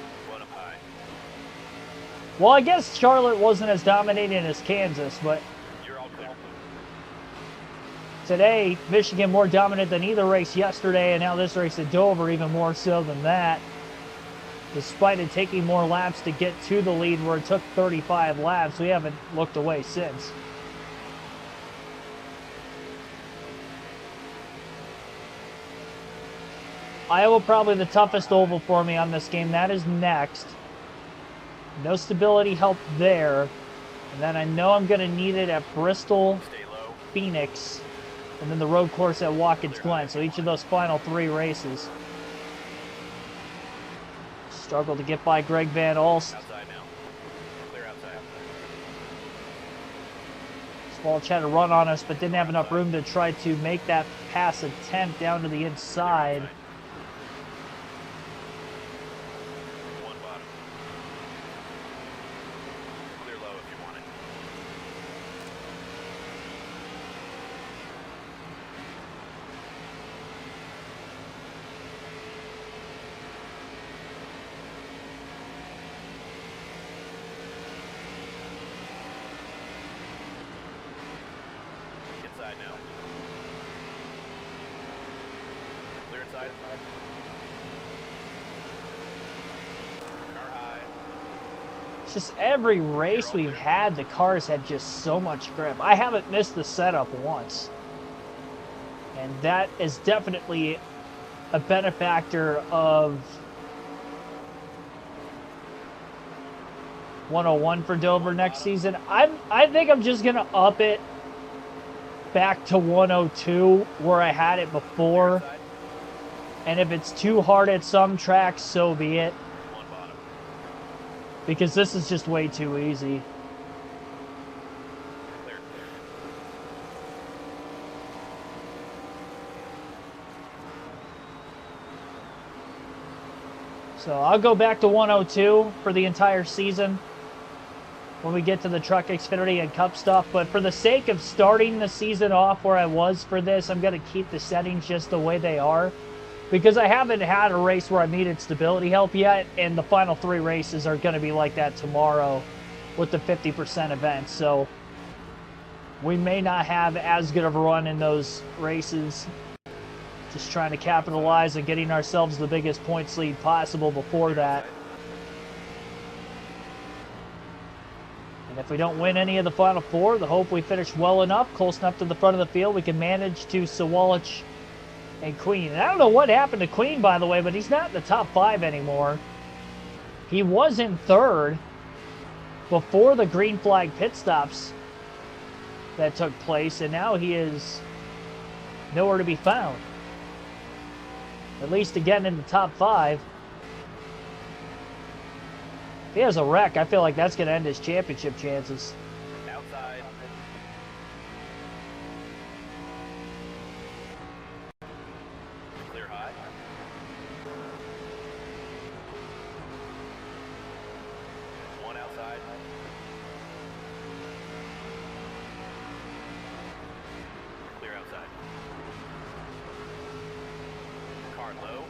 Well, I guess Charlotte wasn't as dominating as Kansas, but today, Michigan more dominant than either race yesterday, and now this race at Dover even more so than that. Despite it taking more laps to get to the lead where it took 35 laps, we haven't looked away since. Iowa probably the toughest oval for me on this game. That is next. No stability help there. And then I know I'm going to need it at Bristol, Phoenix, and then the road course at Watkins Glen. So each of those final 3 races. Struggle to get by Greg Van Alst. Swalch had a run on us, but didn't have enough room to try to make that pass attempt down to the inside. Just every race we've had, the cars had just so much grip. I haven't missed the setup once. And that is definitely a benefactor of 101 for Dover next season. I think I'm just going to up it back to 102 where I had it before. And if it's too hard at some tracks, so be it. Because this is just way too easy. So I'll go back to 102 for the entire season when we get to the Truck Xfinity and Cup stuff. But for the sake of starting the season off where I was for this, I'm going to keep the settings just the way they are. Because I haven't had a race where I've needed stability help yet, and the final 3 races are going to be like that tomorrow with the 50% events. So we may not have as good of a run in those races. Just trying to capitalize on getting ourselves the biggest points lead possible before that. And if we don't win any of the final 4, the hope we finish well enough, close enough to the front of the field, we can manage to Sawalich and Queen. And I don't know what happened to Queen, by the way, but he's not in the top 5 anymore. He was in 3rd before the green flag pit stops that took place, and now he is nowhere to be found. At least again in the top 5. If he has a wreck, I feel like that's going to end his championship chances. Outside. Clear high. One outside. Clear outside. Car low.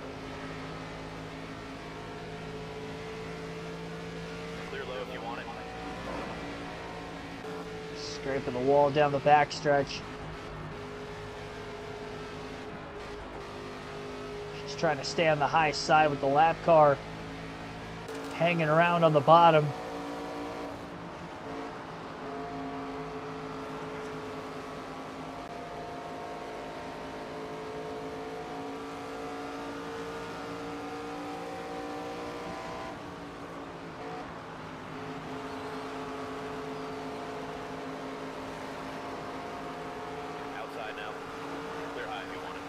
Clear low if you want it. Scraping the wall down the backstretch. Just trying to stay on the high side with the lap car hanging around on the bottom. Outside now. Clear high if you want it.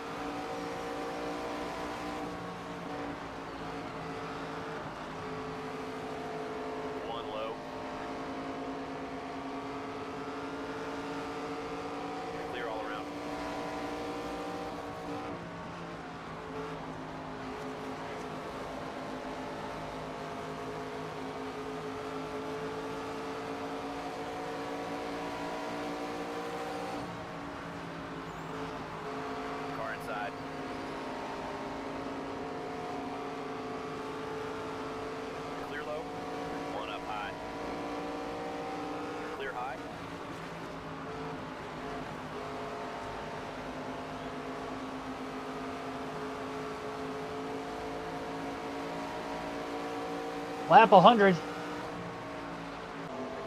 Lap 100.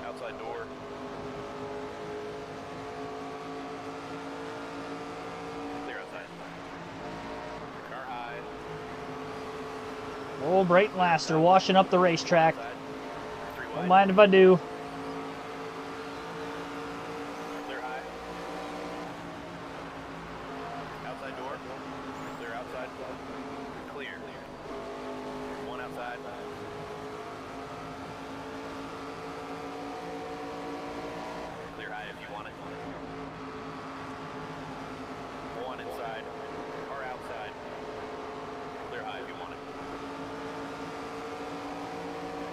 Outside door. Clear outside. Car high. Oh, Brayton Laster washing up the racetrack. Outside. 3 wide. Don't mind if I do. Clear high. Outside door. Clear outside. Clear. 1 outside. Clear high if you want it. 1 inside. Car outside. Clear high if you want it.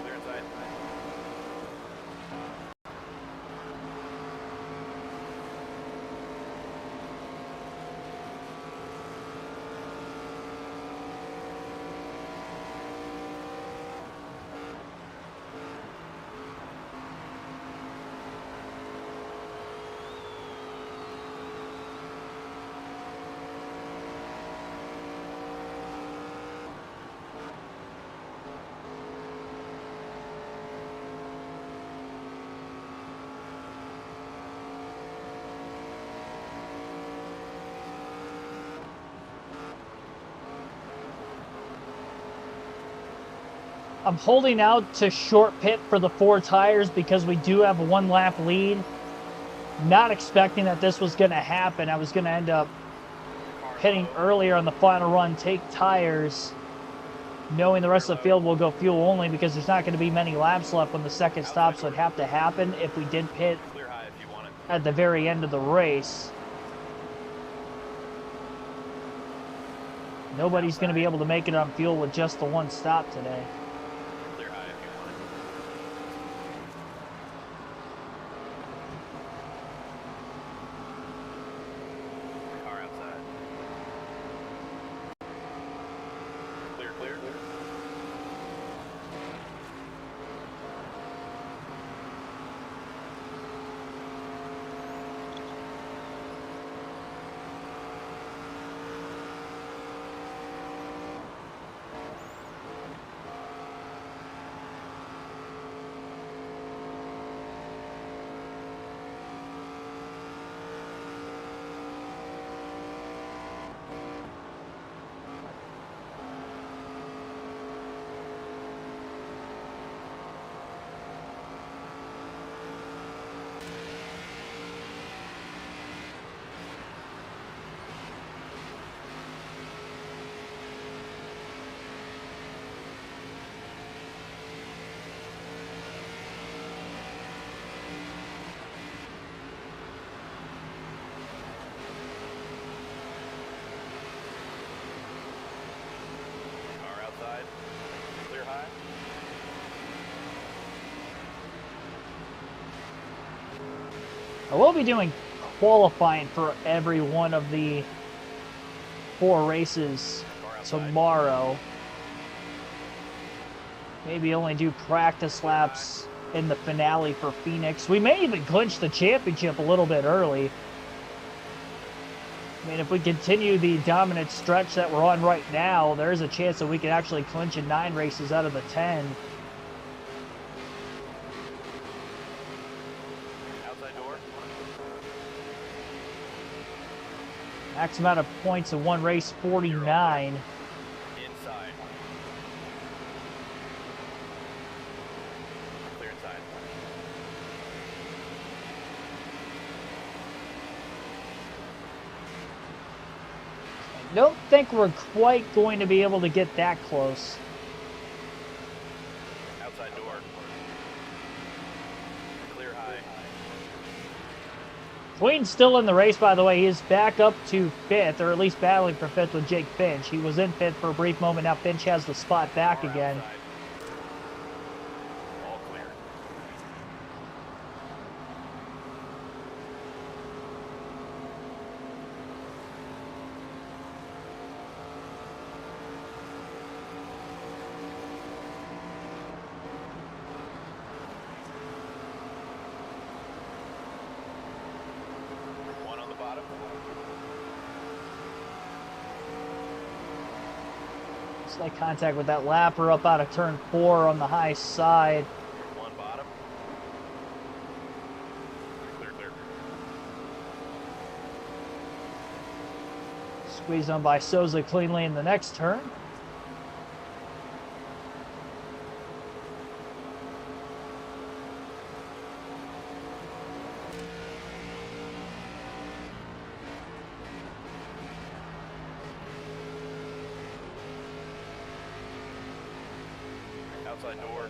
Clear inside. I'm holding out to short pit for the 4 tires because we do have a 1 lap lead. Not expecting that this was going to happen. I was going to end up pitting earlier on the final run, take tires, knowing the rest of the field will go fuel only because there's not going to be many laps left when the second stops would have to happen if we did pit Clear high if you want it. at the very end of the race. Nobody's going to be able to make it on fuel with just the 1 stop today. Clear high if you want it. Car outside. Clear, clear. Car outside. Clear high. I will be doing qualifying for every one of the 4 races Car outside. tomorrow. Maybe only do practice laps in the finale for Phoenix. We may even clinch the championship a little bit early. I mean, if we continue the dominant stretch that we're on right now, there's a chance that we could actually clinch in 9 races out of the 10. Outside door. Max amount of points in one race, 49. Inside. Clear inside. Don't think we're quite going to be able to get that close. Outside door. Clear high. Queen's still in the race, by the way. He is back up to 5th, or at least battling for 5th with Jake Finch. He was in 5th for a brief moment. Now Finch has the spot back Car again. outside. All clear. One on the bottom. Slight contact with that lapper up out of turn 4 on the high side. One bottom. Clear, clear. Squeezed on by Souza cleanly in the next turn. Outside door.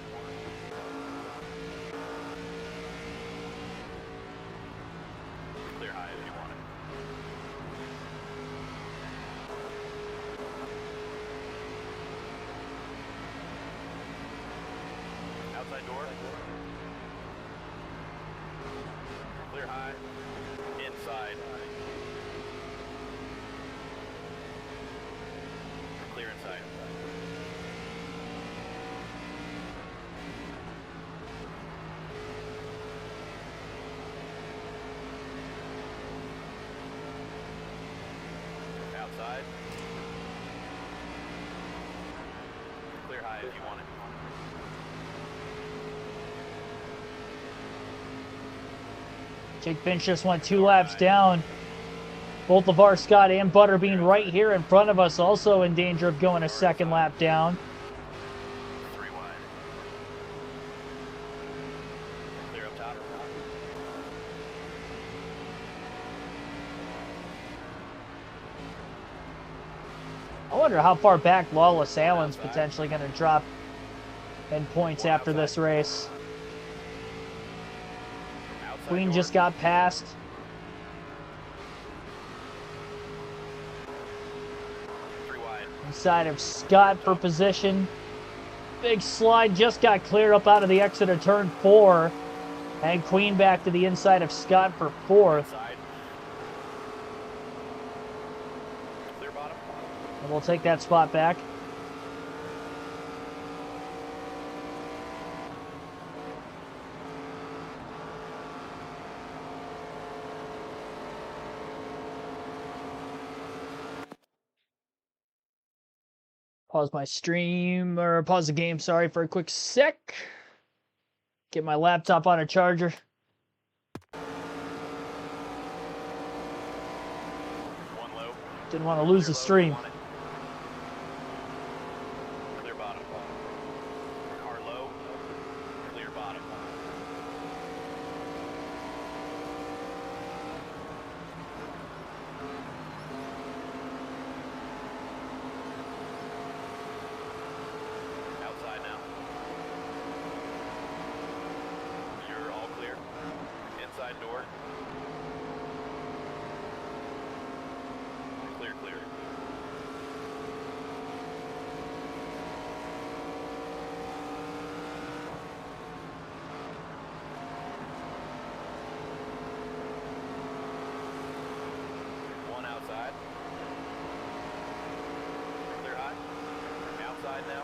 Clear high if you want it. Outside door. Clear high. Inside. Clear inside. Outside. Clear high if you want it. Jake Finch just went 2 laps down. Both of our Scott and Butterbean right here in front of us, also in danger of going a second lap down. 3 wide. Clear up top. I wonder how far back Lawless Allen's potentially going to drop in points after this race. Outside Queen door. just got passed. 3 wide. Inside of Scott for position. Big slide just got cleared up out of the exit of turn 4. And Queen back to the inside of Scott for 4th. Side. Clear bottom. And we'll take that spot back. Pause my stream, or pause the game, sorry, for a quick sec. Get my laptop on a charger. One low. Didn't want to lose the stream. Clear bottom. Car low. Clear bottom. Outside now. You're all clear. Inside door. Clear, clear. One outside. Clear high. Outside now.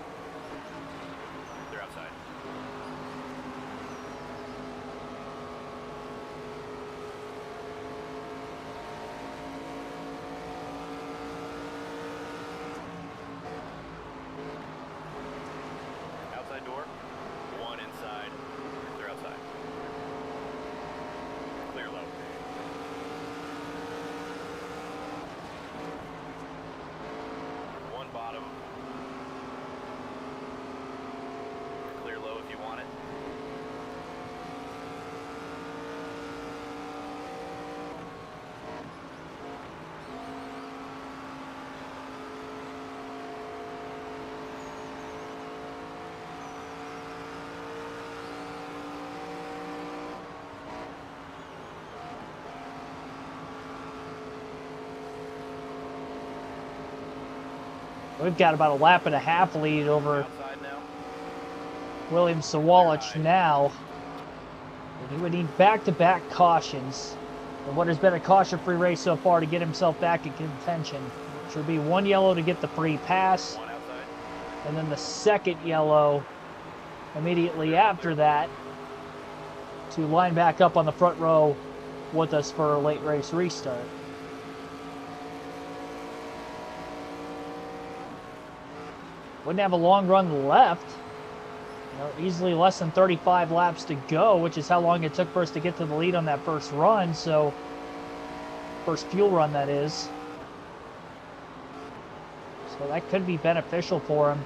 Clear outside. Outside door. One inside. Clear outside. Clear low. One bottom. Clear low if you want it. We've got about a lap and a half lead over Outside now. William Sawalich now. And he would need back-to-back cautions in what has been a caution-free race so far to get himself back in contention. Which would be 1 yellow to get the free pass, One outside. and then the second yellow immediately after that to line back up on the front row with us for a late race restart. Wouldn't have a long run left. You know, easily less than 35 laps to go, which is how long it took for us to get to the lead on that first run. So, first fuel run, that is. So that could be beneficial for him.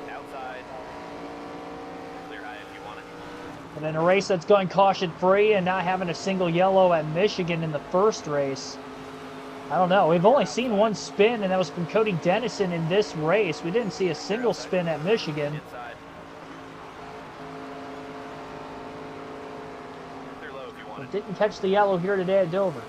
Outside. Clear high if you want it. But in a race that's going caution-free and not having a single yellow at Michigan in the first race, I don't know. We've only seen one spin, and that was from Cody Dennison in this race. We didn't see a single spin at Michigan. Inside. Clear low if you want it. Didn't catch the yellow here today at Dover.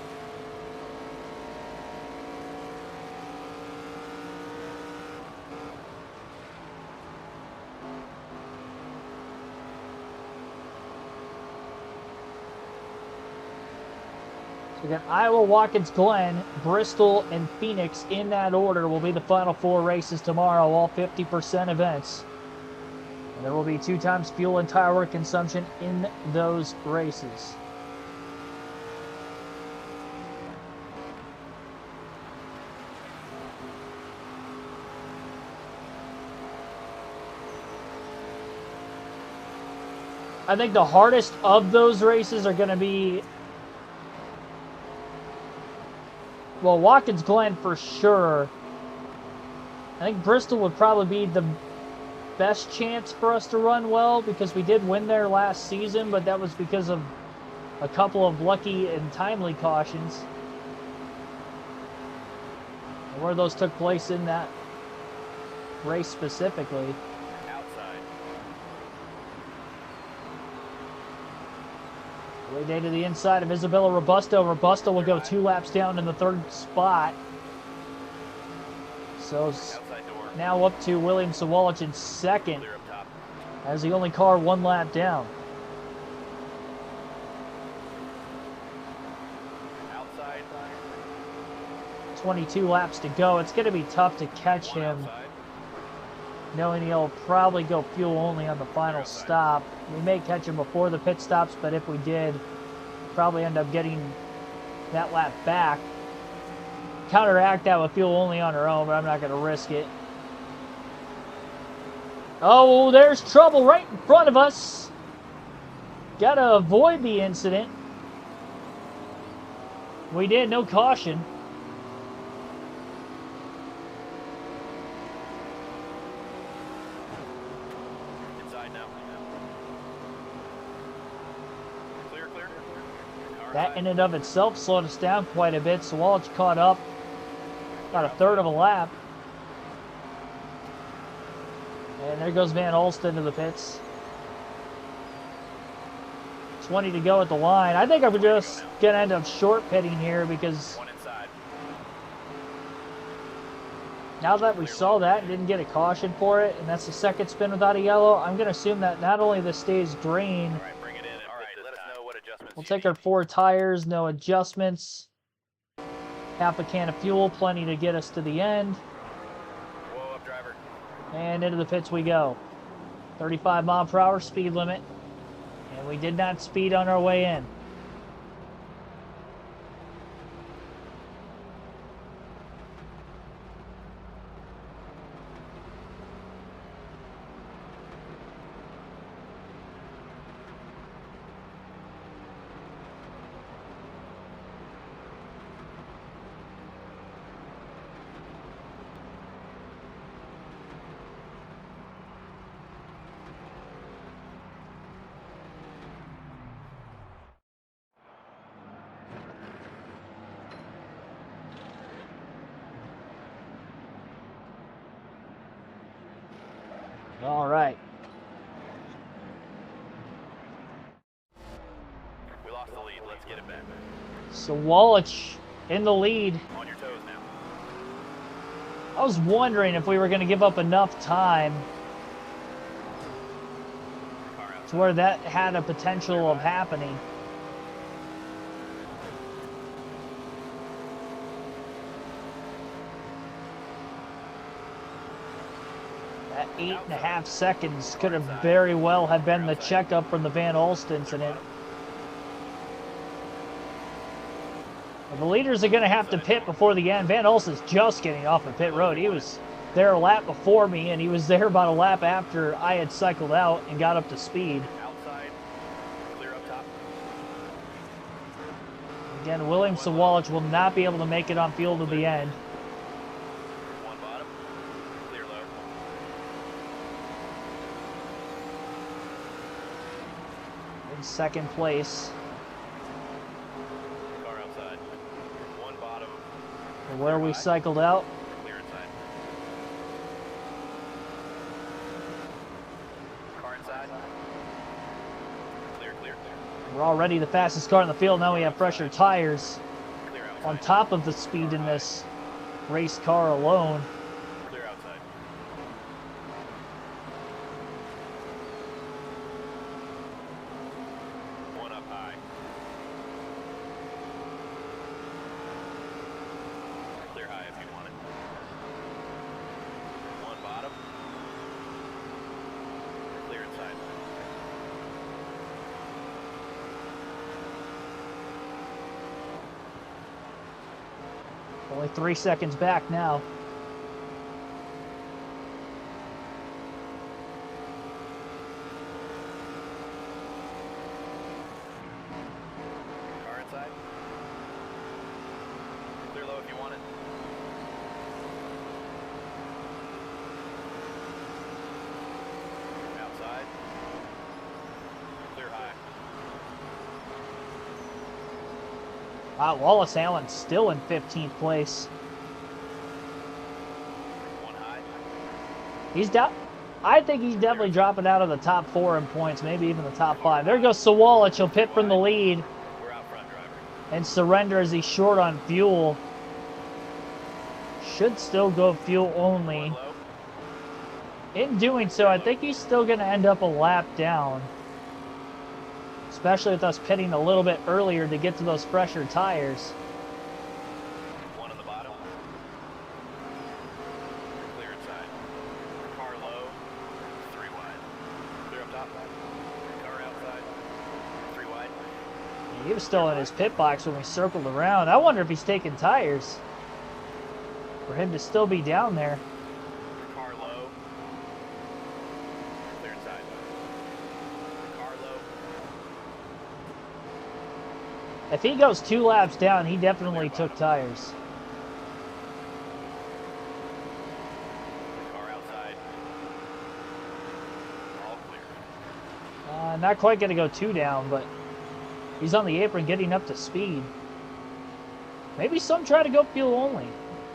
We got Iowa, Watkins Glen, Bristol, and Phoenix in that order will be the final 4 races tomorrow, all 50% events. And there will be 2 times fuel and tire wear consumption in those races. I think the hardest of those races are going to be, well, Watkins Glen for sure. I think Bristol would probably be the best chance for us to run well because we did win there last season, but that was because of a couple of lucky and timely cautions. And where those took place in that race specifically. Outside. Way day to the inside of Isabella Robusto. Robusto will go 2 laps down in the 3rd spot. So now up to William Sawalich in 2nd as the only car 1 lap down. Outside. 22 laps to go. It's going to be tough to catch him, knowing he'll probably go fuel only on the final stop. We may catch him before the pit stops, but if we did, we'd probably end up getting that lap back. Counteract that with fuel only on our own, but I'm not going to risk it. Oh, there's trouble right in front of us. Got to avoid the incident. We did, no caution. That in and of itself slowed us down quite a bit. So Sawalich caught up about a 1/3 of a lap. And there goes Van Alsten to the pits. 20 to go at the line. I think I'm just going to end up short pitting here because now that we saw that and didn't get a caution for it, and that's the 2nd spin without a yellow, I'm going to assume that not only this stays green. We'll take our 4 tires, no adjustments. Half a can of fuel, plenty to get us to the end. Whoa, up, driver. And into the pits we go. 35 mile per hour speed limit. And we did not speed on our way in. All right. We lost the lead. Let's get it back. Sawalich in the lead. On your toes now. I was wondering if we were going to give up enough time to where that had a potential of happening. That 8.5 seconds could have very well have been the checkup from the Van Alst incident. Well, the leaders are going to have to pit before the end. Van Olsen's just getting off of pit road. He was there a lap before me, and he was there about a lap after I had cycled out and got up to speed. Outside, clear up top. Again, William Sawalich will not be able to make it on field to the end. One bottom, clear low. In second place. Car outside. One bottom, And where we cycled out. clear inside. Car inside. Clear, clear, clear. We're already the fastest car in the field. Now we have fresher tires Clear outside. on top of the speed in this race car alone. Clear outside. One up high. Clear high if you want it. One bottom. Clear inside. Only 3 seconds back now. Car inside. Clear low if you want it. Outside. Clear high. Wallace Allen still in 15th place. One high. He's down. I think he's definitely dropping out of the top 4 in points, maybe even the top 5. There goes Sawalich. He'll pit from the lead We're out front, driver. and surrender as he's short on fuel. Should still go fuel only. One low. In doing so, I think he's still going to end up a lap down. Especially with us pitting a little bit earlier to get to those fresher tires. One on the bottom. Clear inside. Car low. 3 wide. Clear up top. Car outside. 3 wide. He was still in his pit box when we circled around. I wonder if he's taking tires. For him to still be down there. Car low. Clear inside. Car low. If he goes 2 laps down, he definitely took tires. Car outside. All clear. Not quite going to go 2 down, but he's on the apron getting up to speed. Maybe some try to go fuel only.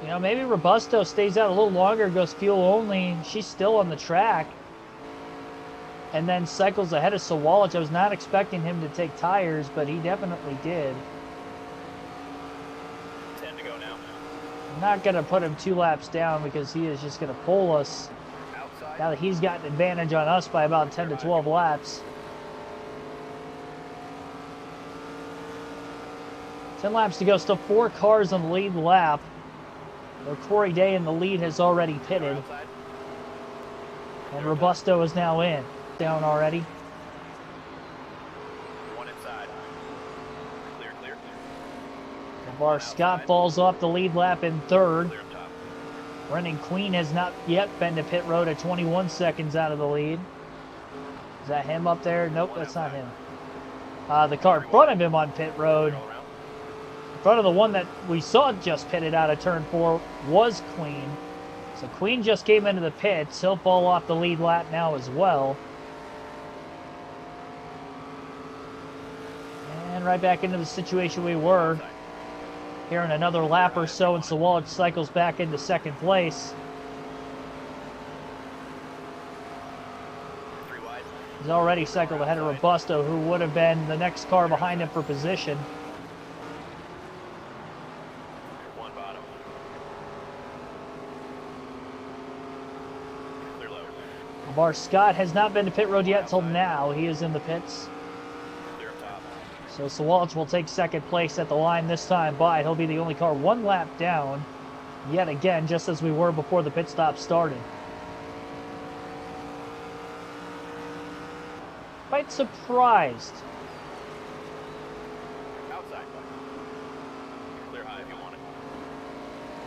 You know, maybe Robusto stays out a little longer, goes fuel only. She's still on the track. And then cycles ahead of Sawalich. I was not expecting him to take tires, but he definitely did. 10 to go now. I'm not going to put him 2 laps down because he is just going to pull us Outside. now that he's got an advantage on us by about 10 to 12 laps. 10 laps to go. Still 4 cars on the lead lap. Though Corey Day in the lead has already Car pitted. outside. And Robusto is now in. Down already. One inside. Clear, clear. LeVar Scott falls off the lead lap in 3rd. Clear up top. Brendan Queen has not yet been to pit road at 21 seconds out of the lead. Is that him up there? Nope, that's not him. The car in front of him on pit road, All around. in front of the one that we saw just pitted out of turn 4, was Queen. So Queen just came into the pits. He'll fall off the lead lap now as well. And right back into the situation we were. Outside. Here in another lap or so, and Sawalich cycles back into 2nd place. 3 wide. He's already cycled ahead of Robusto, who would have been the next car behind him for position. One bottom. Clear low. LeVar Scott has not been to pit road yet till now. He is in the pits. Clear up top. So Sawalich will take 2nd place at the line this time by. He'll be the only car 1 lap down yet again, just as we were before the pit stop started. Quite surprised. Outside.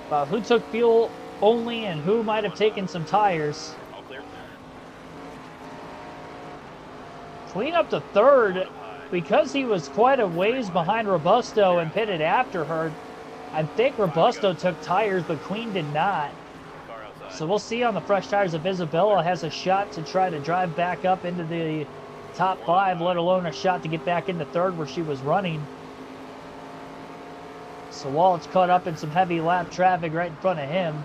about who took fuel only and who might have taken some tires. All clear. Clean up to third because he was quite a ways behind Robusto and pitted after her. I think Robusto took tires, but Queen did not. Car outside. So we'll see on the fresh tires if Isabella has a shot to try to drive back up into the top 5, let alone a shot to get back into third where she was running. So Walt's caught up in some heavy lap traffic right in front of him.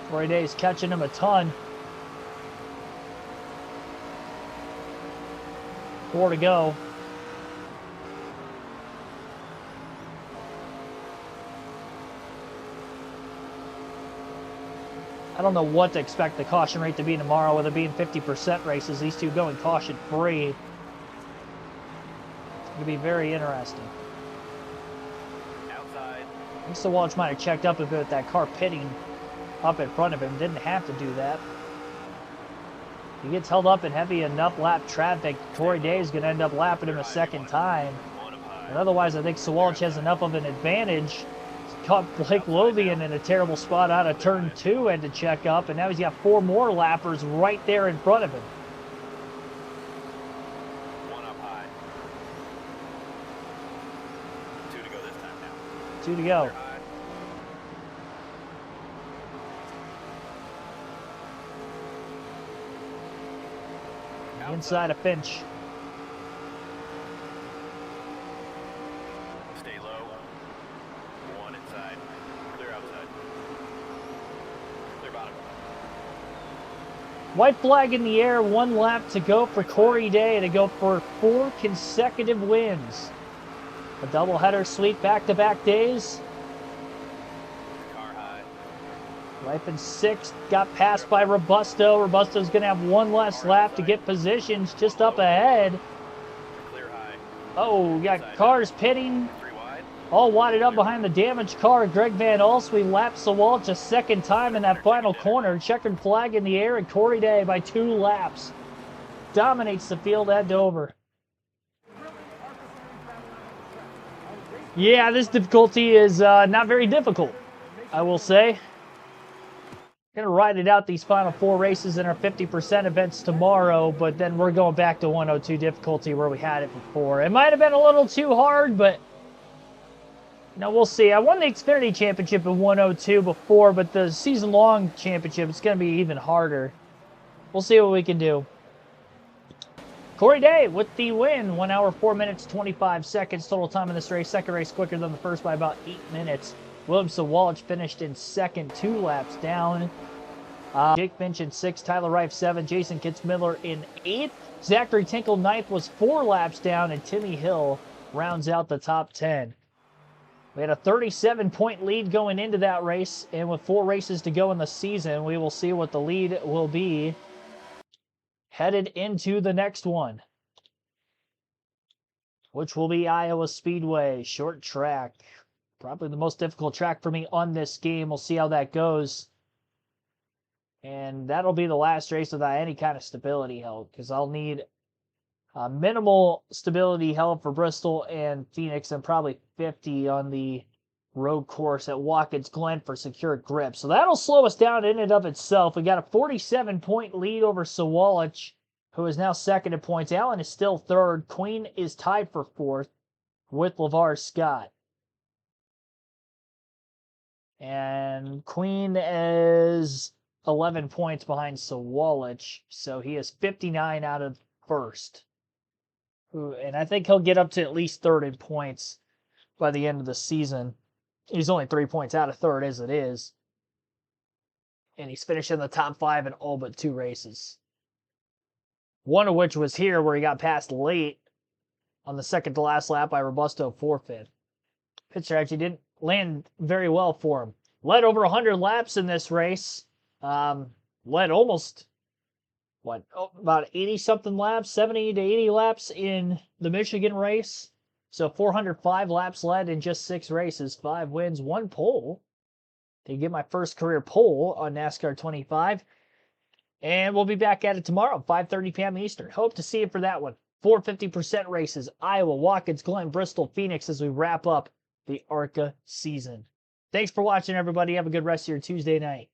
Troy Day's catching him a ton. 4 to go. I don't know what to expect the caution rate to be tomorrow, with it being 50% races. These two going caution free. It's going to be very interesting. Outside. I think Sawalch might have checked up a bit with that car pitting up in front of him. Didn't have to do that. He gets held up in heavy enough lap traffic. Corey Day is going to end up lapping him a second time. And otherwise, I think Sawalch has enough of an advantage. Caught Blake Lothian in a terrible spot out of turn 2, had to check up, and now he's got 4 more lappers right there in front of him. One up high. 2 to go this time now. 2 to go. Inside of Finch. Stay low. 1 inside. Clear outside. Clear bottom. White flag in the air, 1 lap to go for Corey Day to go for 4 consecutive wins. A doubleheader sweep back-to-back days. Car high. Life in 6th, got passed by Robusto. Robusto's going to have 1 less lap to get positions just up ahead. Clear high. Oh, we got cars pitting. 3 wide. All wadded up behind the damaged car. Greg Van Alswe laps Sawalch a second time in that final corner. Checkered flag in the air, and Corey Day by 2 laps dominates the field at Dover. Yeah, this difficulty is not very difficult, I will say. Going to ride it out these final 4 races in our 50% events tomorrow, but then we're going back to 102 difficulty where we had it before. It might have been a little too hard, but no, we'll see. I won the Xfinity Championship in 102 before, but the season-long championship, it's going to be even harder. We'll see what we can do. Corey Day with the win. 1 hour, 4 minutes, 25 seconds. Total time in this race. Second race quicker than the first by about 8 minutes. William Sawalch finished in second, 2 laps down. Jake Finch in 6th, Tyler Reif 7th, Jason Kitzmiller in 8th. Zachary Tinkle 9th was 4 laps down, and Timmy Hill rounds out the top 10. We had a 37-point lead going into that race, and with 4 races to go in the season, we will see what the lead will be headed into the next one, which will be Iowa Speedway, short track. Probably the most difficult track for me on this game. We'll see how that goes. And that'll be the last race without any kind of stability help, because I'll need minimal stability help for Bristol and Phoenix, and probably 50 on the road course at Watkins Glen for secure grip. So that'll slow us down in and of itself. We got a 47-point lead over Sawalch, who is now second in points. Allen is still third. Queen is tied for 4th with LeVar Scott. And Queen is 11 points behind Sawalch, so he is 59 out of first. And I think he'll get up to at least third in points by the end of the season. He's only 3 points out of third as it is. And he's finished in the top 5 in all but 2 races. One of which was here, where he got passed late on the second to last lap by Robusto forfeit. Pitcher actually didn't land very well for him. Led over 100 laps in this race. Led almost, about 80-something laps, 70 to 80 laps in the Michigan race. So 405 laps led in just 6 races, 5 wins, 1 pole. Did get my first career pole on NASCAR 25. And we'll be back at it tomorrow, 5:30 p.m. Eastern. Hope to see you for that one. 4 50% races, Iowa, Watkins Glen, Bristol, Phoenix, as we wrap up the ARCA season. Thanks for watching, everybody. Have a good rest of your Tuesday night.